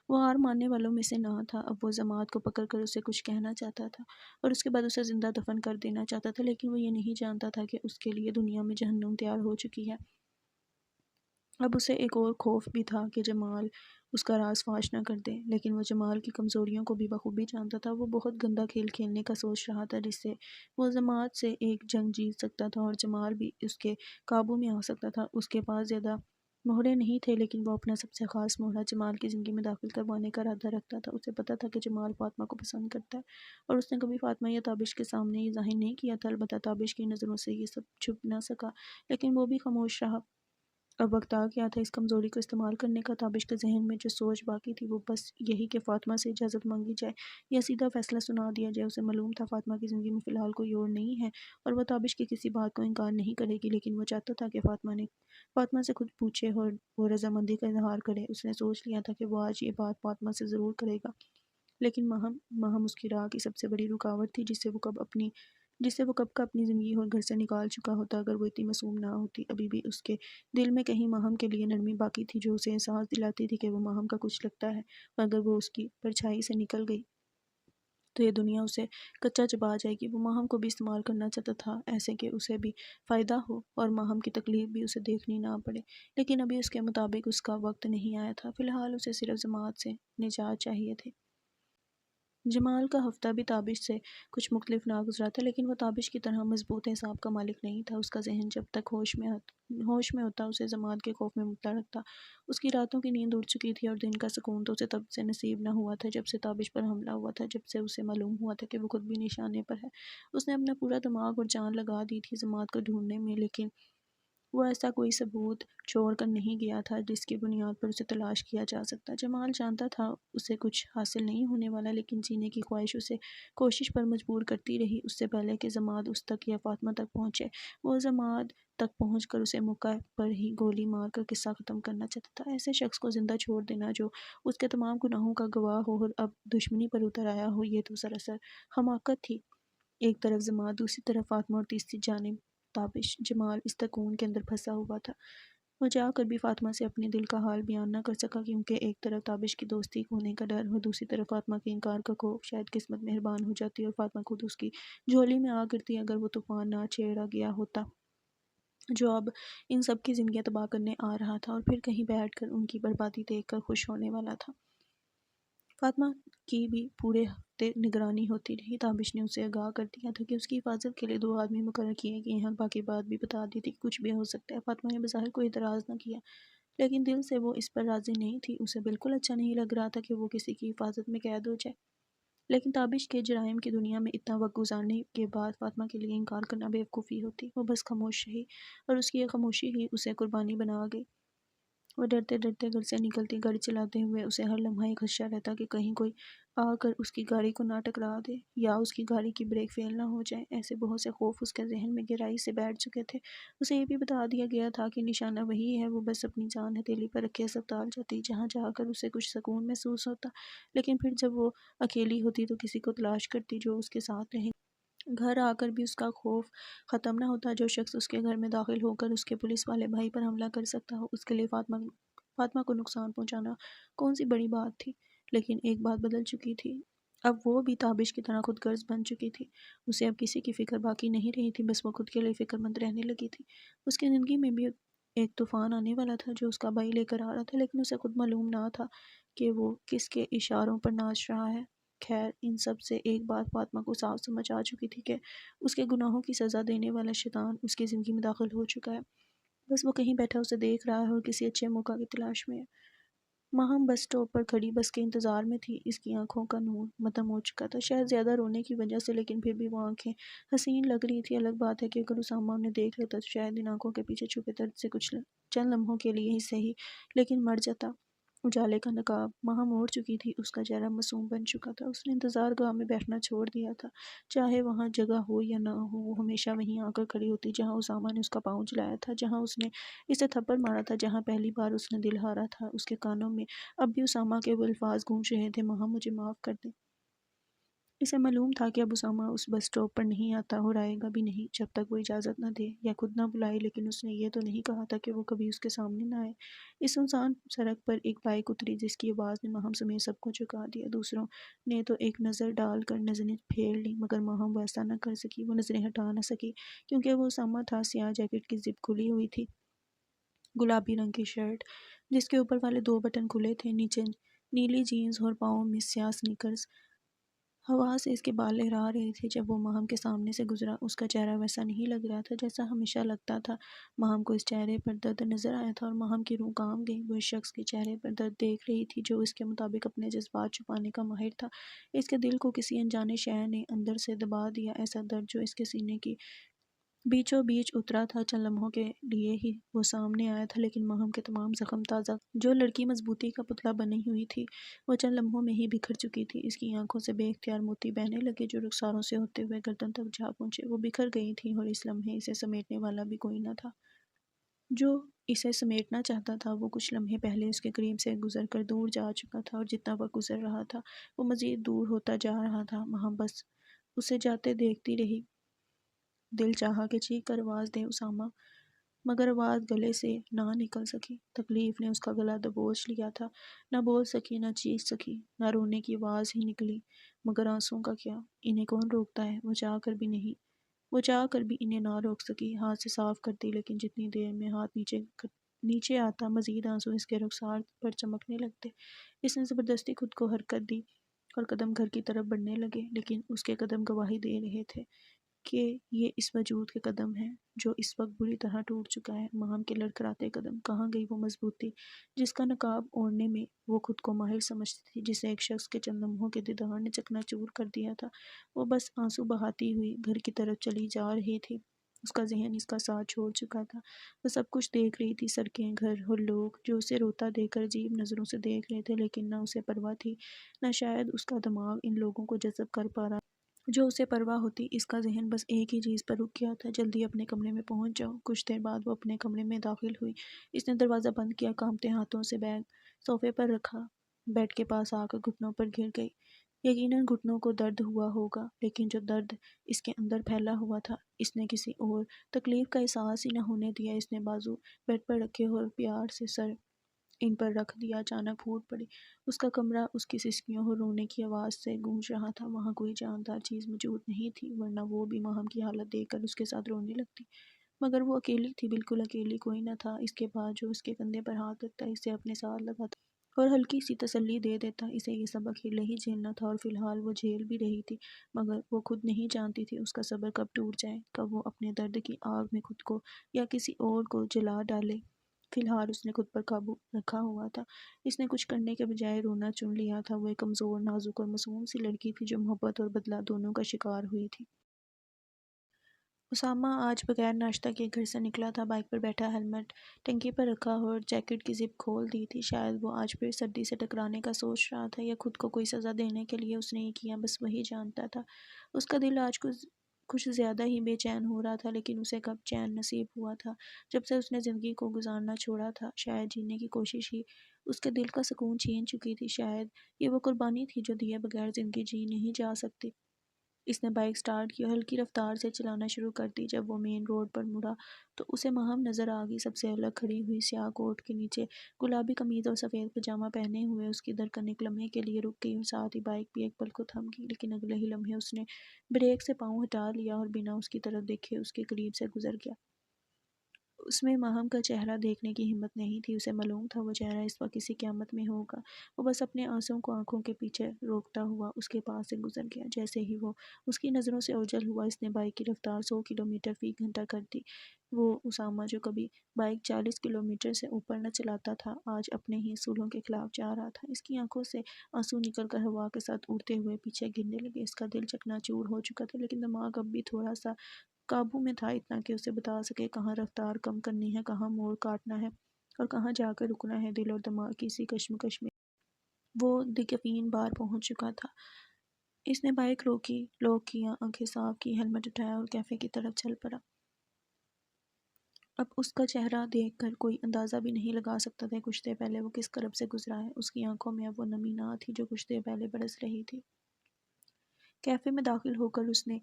وہ ہار ماننے والوں میں سے نہ تھا۔ اب وہ جماعت کو پکڑ کر اسے کچھ کہنا چاہتا تھا اور اس کے بعد اسے زندہ دفن کر دینا چاہتا تھا، لیکن وہ یہ نہیں جانتا تھا کہ اس کے لیے دنیا میں جہنم تیار ہو چکی ہے۔ اب اسے ایک اور خوف بھی تھا کہ جمال اس کا راز فاش نہ کر دے، لیکن وہ جمال کی کمزوریوں کو بھی بخوبی جانتا تھا۔ وہ بہت گندا کھیل کھیلنے کا سوچ رہا تھا جس سے وہ جماعت سے ایک جنگ جیت سکتا تھا اور جمال بھی اس کے قابو میں آ سکتا تھا۔ اس کے پاس زیادہ مہرے نہیں تھے، لیکن وہ اپنا سب سے خاص مہرہ جمال کی زندگی میں داخل کروانے کا ارادہ رکھتا تھا۔ اسے پتا تھا کہ جمال فاطمہ کو پسند کرتا ہے اور اس نے کبھی فاطمہ یا تابش کے سامنے یہ ظاہر نہیں کیا تھا۔ البتہ تابش کی نظروں سے یہ سب چھپ نہ سکا، لیکن وہ بھی خاموش رہا۔ اب وقت آ گیا تھا اس کمزوری کو استعمال کرنے کا۔ تابش کے ذہن میں جو سوچ باقی تھی وہ بس یہی کہ فاطمہ سے اجازت مانگی جائے یا سیدھا فیصلہ سنا دیا جائے۔ اسے معلوم تھا فاطمہ کی زندگی میں فی الحال کوئی اور نہیں ہے اور وہ تابش کی کسی بات کو انکار نہیں کرے گی، لیکن وہ چاہتا تھا کہ فاطمہ سے خود پوچھے اور وہ رضامندی کا اظہار کرے۔ اس نے سوچ لیا تھا کہ وہ آج یہ بات فاطمہ سے ضرور کرے گا، لیکن ماہم اس کی راہ کی سب سے بڑی رکاوٹ تھی جسے وہ کب کا اپنی زندگی اور گھر سے نکال چکا ہوتا اگر وہ اتنی معصوم نہ ہوتی۔ ابھی بھی اس کے دل میں کہیں ماہم کے لیے نرمی باقی تھی جو اسے احساس دلاتی تھی کہ وہ ماہم کا کچھ لگتا ہے، اور اگر وہ اس کی پرچھائی سے نکل گئی تو یہ دنیا اسے کچا چبا جائے گی۔ وہ ماہم کو بھی استعمال کرنا چاہتا تھا، ایسے کہ اسے بھی فائدہ ہو اور ماہم کی تکلیف بھی اسے دیکھنی نہ پڑے، لیکن ابھی اس کے مطابق اس کا وقت نہیں آیا تھا۔ فی الحال اسے صرف جماعت سے نجات چاہیے تھی۔ جمال کا ہفتہ بھی تابش سے کچھ مختلف نہ گزرا تھا، لیکن وہ تابش کی طرح مضبوط اعصاب کا مالک نہیں تھا۔ اس کا ذہن جب تک ہوش میں ہوتا اسے جماعت کے خوف میں مبتلا رکھتا۔ اس کی راتوں کی نیند اڑ چکی تھی اور دن کا سکون تو اسے تب سے نصیب نہ ہوا تھا جب سے تابش پر حملہ ہوا تھا، جب سے اسے معلوم ہوا تھا کہ وہ خود بھی نشانے پر ہے۔ اس نے اپنا پورا دماغ اور جان لگا دی تھی جماعت کو ڈھونڈنے میں، لیکن وہ ایسا کوئی ثبوت چھوڑ کر نہیں گیا تھا جس کی بنیاد پر اسے تلاش کیا جا سکتا۔ جمال جانتا تھا اسے کچھ حاصل نہیں ہونے والا، لیکن جینے کی خواہش اسے کوشش پر مجبور کرتی رہی۔ اس سے پہلے کہ جماعت اس تک یا فاطمہ تک پہنچے، وہ جماعت تک پہنچ کر اسے موقع پر ہی گولی مار کر قصہ ختم کرنا چاہتا تھا۔ ایسے شخص کو زندہ چھوڑ دینا جو اس کے تمام گناہوں کا گواہ ہو اور اب دشمنی پر اتر آیا ہو، یہ تو سراسر حماقت تھی۔ ایک طرف جماعت، دوسری طرف فاطمہ اور تیسری جانب تابش۔ جمال اس تکون کے اندر پھنسا ہوا تھا وہ جا کر بھی فاطمہ سے اپنے دل کا حال بیان نہ کر سکا، کیونکہ ایک طرف تابش کی دوستی ہونے کا ڈر اور دوسری طرف فاطمہ کے انکار کا خوف۔ شاید قسمت مہربان ہو جاتی اور فاطمہ خود اس کی جھولی میں آ گرتی اگر وہ طوفان نہ چھیڑا گیا ہوتا جو اب ان سب کی زندگیاں تباہ کرنے آ رہا تھا، اور پھر کہیں بیٹھ کر ان کی بربادی دیکھ کر خوش ہونے والا تھا۔ فاطمہ کی بھی پورے ہفتے نگرانی ہوتی رہی۔ تابش نے اسے آگاہ کر دیا تھا کہ اس کی حفاظت کے لیے 2 آدمی مقرر کیے گئے ہیں، اور باقی بات بھی بتا دی تھی کہ کچھ بھی ہو سکتا ہے۔ فاطمہ نے بظاہر کوئی اعتراض نہ کیا، لیکن دل سے وہ اس پر راضی نہیں تھی۔ اسے بالکل اچھا نہیں لگ رہا تھا کہ وہ کسی کی حفاظت میں قید ہو جائے، لیکن تابش کے جرائم کی دنیا میں اتنا وقت گزارنے کے بعد فاطمہ کے لیے انکار کرنا بیوقوفی ہوتی۔ وہ بس خاموش رہی، اور اس کی یہ خاموشی ہی اسے قربانی بنا گئی۔ وہ ڈرتے ڈرتے گھر سے نکلتی، گاڑی چلاتے ہوئے اسے ہر لمحہ ایک خدشہ رہتا کہ کہیں کوئی آ کر اس کی گاڑی کو نہ ٹکرا دے، یا اس کی گاڑی کی بریک فیل نہ ہو جائے۔ ایسے بہت سے خوف اس کے ذہن میں گہرائی سے بیٹھ چکے تھے۔ اسے یہ بھی بتا دیا گیا تھا کہ نشانہ وہی ہے۔ وہ بس اپنی جان ہتھیلی پر رکھے اسپتال جاتی، جہاں جا کر اسے کچھ سکون محسوس ہوتا، لیکن پھر جب وہ اکیلی ہوتی تو کسی کو تلاش کرتی جو اس کے ساتھ رہے۔ گھر آ کر بھی اس کا خوف ختم نہ ہوتا۔ جو شخص اس کے گھر میں داخل ہو کر اس کے پولیس والے بھائی پر حملہ کر سکتا ہو، اس کے لیے فاطمہ کو نقصان پہنچانا کون سی بڑی بات تھی۔ لیکن ایک بات بدل چکی تھی، اب وہ بھی تابش کی طرح خود غرض بن چکی تھی۔ اسے اب کسی کی فکر باقی نہیں رہی تھی، بس وہ خود کے لیے فکر مند رہنے لگی تھی۔ اس کی زندگی میں بھی ایک طوفان آنے والا تھا جو اس کا بھائی لے کر آ رہا تھا، لیکن اسے خود معلوم نہ تھا کہ وہ کس کے اشاروں پر ناچ رہا ہے۔ خیر، ان سب سے ایک بات فاطمہ کو صاف سمجھ آ چکی تھی کہ اس کے گناہوں کی سزا دینے والا شیطان اس کی زندگی میں داخل ہو چکا ہے۔ بس وہ کہیں بیٹھا اسے دیکھ رہا ہے اور کسی اچھے موقع کی تلاش میں ہے۔ ماہم بس اسٹاپ پر کھڑی بس کے انتظار میں تھی۔ اس کی آنکھوں کا نور مدھم ہو چکا تھا، شاید زیادہ رونے کی وجہ سے، لیکن پھر بھی وہ آنکھیں حسین لگ رہی تھی۔ الگ بات ہے کہ اگر اسامہ انہیں دیکھ لیتا تو شاید ان آنکھوں کے پیچھے چھپے درد سے کچھ چند لمحوں کے لیے ہی صحیح، لیکن مر جاتا۔ اجالے کا نقاب ماہم اوڑھ چکی تھی، اس کا چہرہ معصوم بن چکا تھا۔ اس نے انتظار گاہ میں بیٹھنا چھوڑ دیا تھا۔ چاہے وہاں جگہ ہو یا نہ ہو، وہ ہمیشہ وہیں آ کر کھڑی ہوتی جہاں اسامہ نے اس کا پاؤں جلایا تھا، جہاں اس نے اسے تھپڑ مارا تھا، جہاں پہلی بار اس نے دل ہارا تھا۔ اس کے کانوں میں اب بھی اسامہ کے وہ الفاظ گونج رہے تھے، ماہم مجھے معاف کر دیں۔ اسے معلوم تھا کہ اب اسامہ اس بس اسٹاپ پر نہیں آتا اور آئے گا بھی نہیں جب تک وہ اجازت نہ دے یا خود نہ بلائے، لیکن اس نے یہ تو نہیں کہا تھا کہ وہ کبھی اس کے سامنے نہ آئے۔ اس سنسان سڑک پر ایک بائک اتری جس کی آواز نے ماہم سمیت سب کو چکا دیا۔ دوسروں نے تو ایک نظر ڈال کر نظریں پھیر لیں، مگر ماہم ویسا نہ کر سکی۔ وہ نظریں ہٹا نہ سکی کیونکہ وہ اسامہ تھا۔ سیاہ جیکٹ کی زپ کھلی ہوئی تھی، گلابی رنگ کی شرٹ جس کے اوپر والے 2 بٹن کھلے تھے، نیچے نیلی جینز اور پاؤں میں سیاہ سنیکرز۔ ہوا سے اس کے بال لہرا رہے تھے۔ جب وہ ماہم کے سامنے سے گزرا، اس کا چہرہ ویسا نہیں لگ رہا تھا جیسا ہمیشہ لگتا تھا۔ ماہم کو اس چہرے پر درد نظر آیا تھا اور ماہم کی روح کانپ گئی۔ وہ اس شخص کے چہرے پر درد دیکھ رہی تھی جو اس کے مطابق اپنے جذبات چھپانے کا ماہر تھا۔ اس کے دل کو کسی انجانے شے نے اندر سے دبا دیا، ایسا درد جو اس کے سینے کی بیچوں بیچ اترا تھا۔ چند لمحوں کے لیے ہی وہ سامنے آیا تھا، لیکن ماہم کے تمام زخم تازہ جو لڑکی مضبوطی کا پتلا بنی ہوئی تھی، وہ چند لمحوں میں ہی بکھر چکی تھی۔ اس کی آنکھوں سے بے اختیار موتی بہنے لگے جو رخساروں سے ہوتے ہوئے گردن تک جا پہنچے۔ وہ بکھر گئی تھیں اور اس لمحے اسے سمیٹنے والا بھی کوئی نہ تھا۔ جو اسے سمیٹنا چاہتا تھا وہ کچھ لمحے پہلے اس کے قریب سے گزر کر دور جا چکا تھا، اور جتنا وقت گزر رہا تھا وہ مزید دور ہوتا جا رہا تھا۔ ماہم بس اسے جاتے دیکھتی رہی۔ دل چاہا کہ چیخ کر آواز دے اسامہ، مگر آواز گلے سے نہ نکل سکی۔ تکلیف نے اس کا گلا دبوچ لیا تھا، نہ بول سکی، نہ چیخ سکی، نہ رونے کی آواز ہی نکلی۔ مگر آنسوؤں کا کیا، انہیں کون روکتا ہے؟ وہ چاہ کر بھی انہیں نہ روک سکی۔ ہاتھ سے صاف کرتی، لیکن جتنی دیر میں ہاتھ نیچے آتا مزید آنسو اس کے رخسار پر چمکنے لگتے۔ اس نے زبردستی خود کو حرکت دی اور قدم گھر کی طرف بڑھنے لگے، لیکن اس کے قدم گواہی دے رہے تھے کہ یہ اس وجود کے قدم ہیں جو اس وقت بری طرح ٹوٹ چکا ہے۔ ماہم کے لڑکھڑاتے قدم، کہاں گئی وہ مضبوطی جس کا نقاب اوڑھنے میں وہ خود کو ماہر سمجھتی تھی، جسے ایک شخص کے چند لمحوں کے دیدار نے چکنا چور کر دیا تھا؟ وہ بس آنسو بہاتی ہوئی گھر کی طرف چلی جا رہی تھی۔ اس کا ذہن اس کا ساتھ چھوڑ چکا تھا۔ وہ سب کچھ دیکھ رہی تھی، سڑکیں، گھر اور لوگ جو اسے روتا دیکھ کر عجیب نظروں سے دیکھ رہے تھے، لیکن نہ اسے پرواہ تھی، نہ شاید اس کا دماغ ان لوگوں کو جذب کر پا رہا جو اسے پرواہ ہوتی۔ اس کا ذہن بس ایک ہی چیز پر رک گیا تھا، جلدی اپنے کمرے میں پہنچ جاؤ۔ کچھ دیر بعد وہ اپنے کمرے میں داخل ہوئی۔ اس نے دروازہ بند کیا، کانپتے ہاتھوں سے بیگ صوفے پر رکھا، بیڈ کے پاس آ کر گھٹنوں پر گر گئی۔ یقیناً گھٹنوں کو درد ہوا ہوگا، لیکن جو درد اس کے اندر پھیلا ہوا تھا اس نے کسی اور تکلیف کا احساس ہی نہ ہونے دیا۔ اس نے بازو بیڈ پر رکھے اور پیار سے سر ان پر رکھ دیا۔ اچانک پھوٹ پڑی۔ اس کا کمرہ اس کی سسکیوں اور رونے کی آواز سے گونج رہا تھا۔ وہاں کوئی جاندار چیز موجود نہیں تھی، ورنہ وہ بھی ماہم کی حالت دیکھ کر اس کے ساتھ رونے لگتی، مگر وہ اکیلی تھی، بالکل اکیلی، کوئی نہ تھا اس کے پاس جو اس کے کندھے پر ہاتھ رکھتا، اسے اپنے ساتھ لگاتا اور ہلکی سی تسلی دے دیتا۔ اسے یہ سب اکیلے ہی جھیلنا تھا، اور فی الحال وہ جھیل بھی رہی تھی، مگر وہ خود نہیں جانتی تھی اس کا صبر کب ٹوٹ جائے، کب وہ اپنے درد کی آگ میں خود کو یا کسی اور کو جلا ڈالے۔ فی الحال اس نے خود پر قابو رکھا ہوا تھا۔ اس نے کچھ کرنے کے بجائے رونا چن لیا تھا۔ وہ ایک کمزور، نازک اور معصوم سی لڑکی تھی جو محبت اور بدلہ دونوں کا شکار ہوئی تھی۔ اسامہ آج بغیر ناشتہ کیے گھر سے نکلا تھا۔ بائیک پر بیٹھا، ہیلمٹ ٹنکی پر رکھا اور جیکٹ کی زپ کھول دی تھی۔ شاید وہ آج پھر سردی سے ٹکرانے کا سوچ رہا تھا، یا خود کو کوئی سزا دینے کے لیے اس نے یہ کیا، بس وہی جانتا تھا۔ اس کا دل آج کچھ زیادہ ہی بے چین ہو رہا تھا، لیکن اسے کب چین نصیب ہوا تھا؟ جب سے اس نے زندگی کو گزارنا چھوڑا تھا۔ شاید جینے کی کوشش ہی اس کے دل کا سکون چھین چکی تھی، شاید یہ وہ قربانی تھی جو دیے بغیر زندگی جی نہیں جا سکتی۔ اس نے بائک سٹارٹ کی اور ہلکی رفتار سے چلانا شروع کر دی۔ جب وہ مین روڈ پر مڑا تو اسے ماہم نظر آ گئی، سب سے الگ کھڑی ہوئی، سیاہ کوٹ کے نیچے گلابی قمیض اور سفید پاجامہ پہنے ہوئے۔ اس کی دھڑکن ایک لمحے کے لیے رک گئی اور ساتھ ہی بائک بھی ایک پل کو تھم گئی، لیکن اگلے ہی لمحے اس نے بریک سے پاؤں ہٹا لیا اور بنا اس کی طرف دیکھے اس کے قریب سے گزر گیا۔ اس میں ماہم کا چہرہ دیکھنے کی ہمت نہیں تھی، اسے معلوم تھا وہ چہرہ اس وقت کسی قیامت میں ہوگا۔ وہ بس اپنے آنسوؤں کو آنکھوں کے پیچھے روکتا ہوا اس کے پاس سے گزر گیا۔ جیسے ہی وہ اس کی نظروں سے اوجھل ہوا، اس نے بائک کی رفتار 100 کلومیٹر فی گھنٹہ کر دی۔ وہ اسامہ جو کبھی بائک 40 کلومیٹر سے اوپر نہ چلاتا تھا، آج اپنے ہی اصولوں کے خلاف جا رہا تھا۔ اس کی آنکھوں سے آنسو نکل کر ہوا کے ساتھ اڑتے ہوئے پیچھے گرنے لگے۔ اس کا دل چکنا چور ہو چکا تھا، لیکن دماغ اب بھی تھوڑا سا قابو میں تھا، اتنا کہ اسے بتا سکے کہاں رفتار کم کرنی ہے، کہاں موڑ کاٹنا ہے اور کہاں جا کر رکنا ہے۔ دل اور دماغ کی اسی کشمکش میں وہ یقین بار پہنچ چکا تھا۔ اس نے بائک روکی، لاک کیا، آنکھیں صاف کی، ہیلمٹ اٹھایا اور کیفے کی طرف چل پڑا۔ اب اس کا چہرہ دیکھ کر کوئی اندازہ بھی نہیں لگا سکتا تھا کچھ دیر پہلے وہ کس کرب سے گزرا ہے۔ اس کی آنکھوں میں اب وہ نمی نہ تھی جو کچھ دیر پہلے برس رہی تھی۔ کیفے میں داخل ہو کر اس نے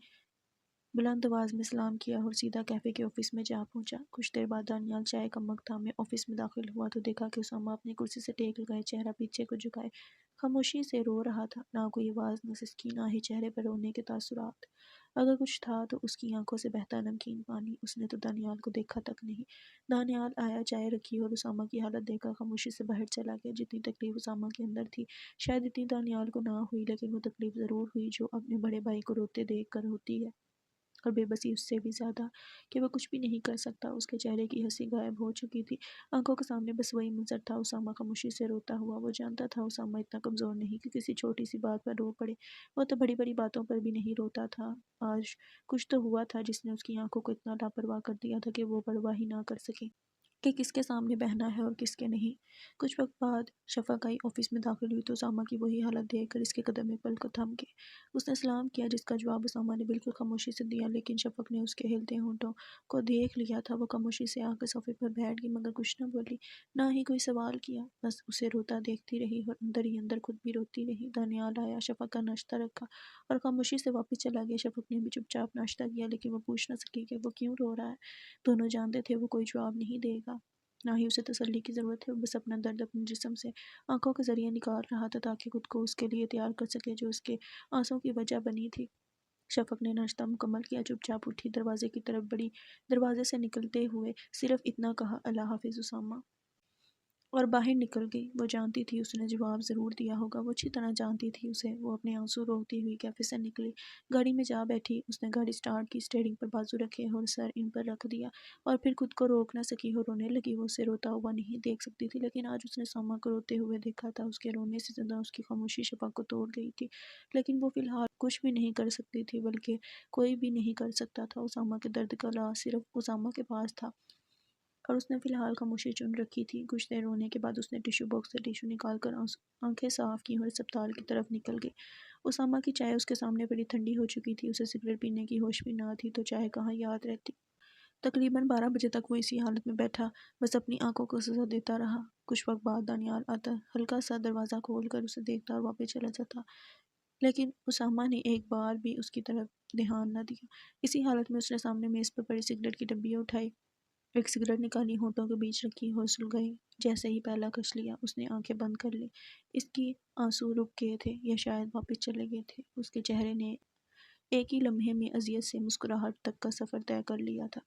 بلند آواز میں سلام کیا اور سیدھا کیفے کے آفس میں جا پہنچا۔ کچھ دیر بعد دانیال چائے کا مگ تھامے آفس میں داخل ہوا تو دیکھا کہ اسامہ اپنی کرسی سے ٹیک لگائے، چہرہ پیچھے کو جھکائے خاموشی سے رو رہا تھا۔ نہ کوئی آواز، نہ سسکی، نہ ہی چہرے پر رونے کے تاثرات۔ اگر کچھ تھا تو اس کی آنکھوں سے بہتا نمکین پانی۔ اس نے تو دانیال کو دیکھا تک نہیں۔ دانیال آیا، چائے رکھی اور اسامہ کی حالت دیکھ کر خاموشی سے باہر چلا گیا۔ جتنی تکلیف اسامہ کے اندر تھی شاید اتنی دانیال کو نہ ہوئی، لیکن وہ تکلیف ضرور ہوئی جو اپنے بڑے بھائی کو روتے دیکھ کر ہوتی ہے، اور بے بسی اس سے بھی زیادہ کہ وہ کچھ بھی نہیں کر سکتا۔ اس کے چہرے کی ہنسی غائب ہو چکی تھی، آنکھوں کے سامنے بس وہی منظر تھا، اسامہ خاموشی سے روتا ہوا۔ وہ جانتا تھا اسامہ اتنا کمزور نہیں کہ کسی چھوٹی سی بات پر رو پڑے، وہ تو بڑی بڑی باتوں پر بھی نہیں روتا تھا۔ آج کچھ تو ہوا تھا جس نے اس کی آنکھوں کو اتنا لاپرواہ کر دیا تھا کہ وہ پرواہ ہی نہ کر سکی کہ کس کے سامنے بہنا ہے اور کس کے نہیں۔ کچھ وقت بعد شفق آئی، آفس میں داخل ہوئی تو اسامہ کی وہی حالت دیکھ کر اس کے قدم ایک پل کو تھم گئے۔ اس نے سلام کیا، جس کا جواب اسامہ نے بالکل خاموشی سے دیا، لیکن شفق نے اس کے ہلتے ہونٹوں کو دیکھ لیا تھا۔ وہ خاموشی سے آ کر صوفے پر بیٹھ گئی، مگر کچھ نہ بولی، نہ ہی کوئی سوال کیا، بس اسے روتا دیکھتی رہی اور اندر ہی اندر خود بھی روتی رہی۔ دانیال آیا، شفق کا ناشتہ رکھا اور خاموشی سے واپس چلا گیا۔ شفق نے بھی چپ چاپ ناشتہ کیا، لیکن وہ پوچھ نہ سکی کہ وہ کیوں رو رہا ہے۔ دونوں جانتے تھے وہ کوئی جواب نہیں دے گا، نہ ہی اسے تسلی کی ضرورت ہے۔ وہ بس اپنا درد اپنے جسم سے آنکھوں کے ذریعے نکال رہا تھا تاکہ خود کو اس کے لیے تیار کر سکے جو اس کے آنسوؤں کی وجہ بنی تھی۔ شفق نے ناشتہ مکمل کیا، چپ چاپ اٹھی، دروازے کی طرف بڑھی، دروازے سے نکلتے ہوئے صرف اتنا کہا، اللہ حافظ اسامہ، اور باہر نکل گئی۔ وہ جانتی تھی اس نے جواب ضرور دیا ہوگا، وہ اچھی طرح جانتی تھی اسے۔ وہ اپنے آنسو روکتی ہوئی کیفے سے نکلی، گاڑی میں جا بیٹھی۔ اس نے گاڑی سٹارٹ کی، اسٹیئرنگ پر بازو رکھے اور سر ان پر رکھ دیا، اور پھر خود کو روک نہ سکی اور رونے لگی۔ وہ اسے روتا ہوا نہیں دیکھ سکتی تھی، لیکن آج اس نے اسامہ کو روتے ہوئے دیکھا تھا۔ اس کے رونے سے زیادہ اس کی خاموشی شفق کو توڑ گئی تھی، لیکن وہ فی الحال کچھ بھی نہیں کر سکتی تھی، بلکہ کوئی بھی نہیں کر سکتا تھا۔ اسامہ کے درد کا علاج صرف اسامہ کے پاس تھا، اور اس نے فی الحال خاموشی چن رکھی تھی۔ کچھ دیر رونے کے بعد اس نے ٹیشو باکس سے ٹیشو نکال کر آنکھیں صاف کی اور اسپتال کی طرف نکل گئی۔ اسامہ کی چائے اس کے سامنے پڑی ٹھنڈی ہو چکی تھی، اسے سگریٹ پینے کی ہوش بھی نہ تھی، تو چائے کہاں یاد رہتی۔ تقریباً 12 بجے تک وہ اسی حالت میں بیٹھا، بس اپنی آنکھوں کو سزا دیتا رہا۔ کچھ وقت بعد دانیال آتا، ہلکا سا دروازہ کھول کر اسے دیکھتا اور واپس چلا جاتا۔ لیکن اسامہ نے ایک بار بھی اس کی طرف دھیان نہ دیا۔ اسی حالت میں اس نے سامنے میز پر پڑی سگریٹ کی ڈبیاں اٹھائی، ایک سگریٹ نکالی، ہونٹوں کے بیچ رکھی، اور سلگائی۔ جیسے ہی پہلا کش لیا اس نے آنکھیں بند کر لی۔ اس کی آنسو رک گئے تھے یا شاید واپس چلے گئے تھے۔ اس کے چہرے نے ایک ہی لمحے میں اذیت سے مسکراہٹ تک کا سفر طے کر لیا تھا۔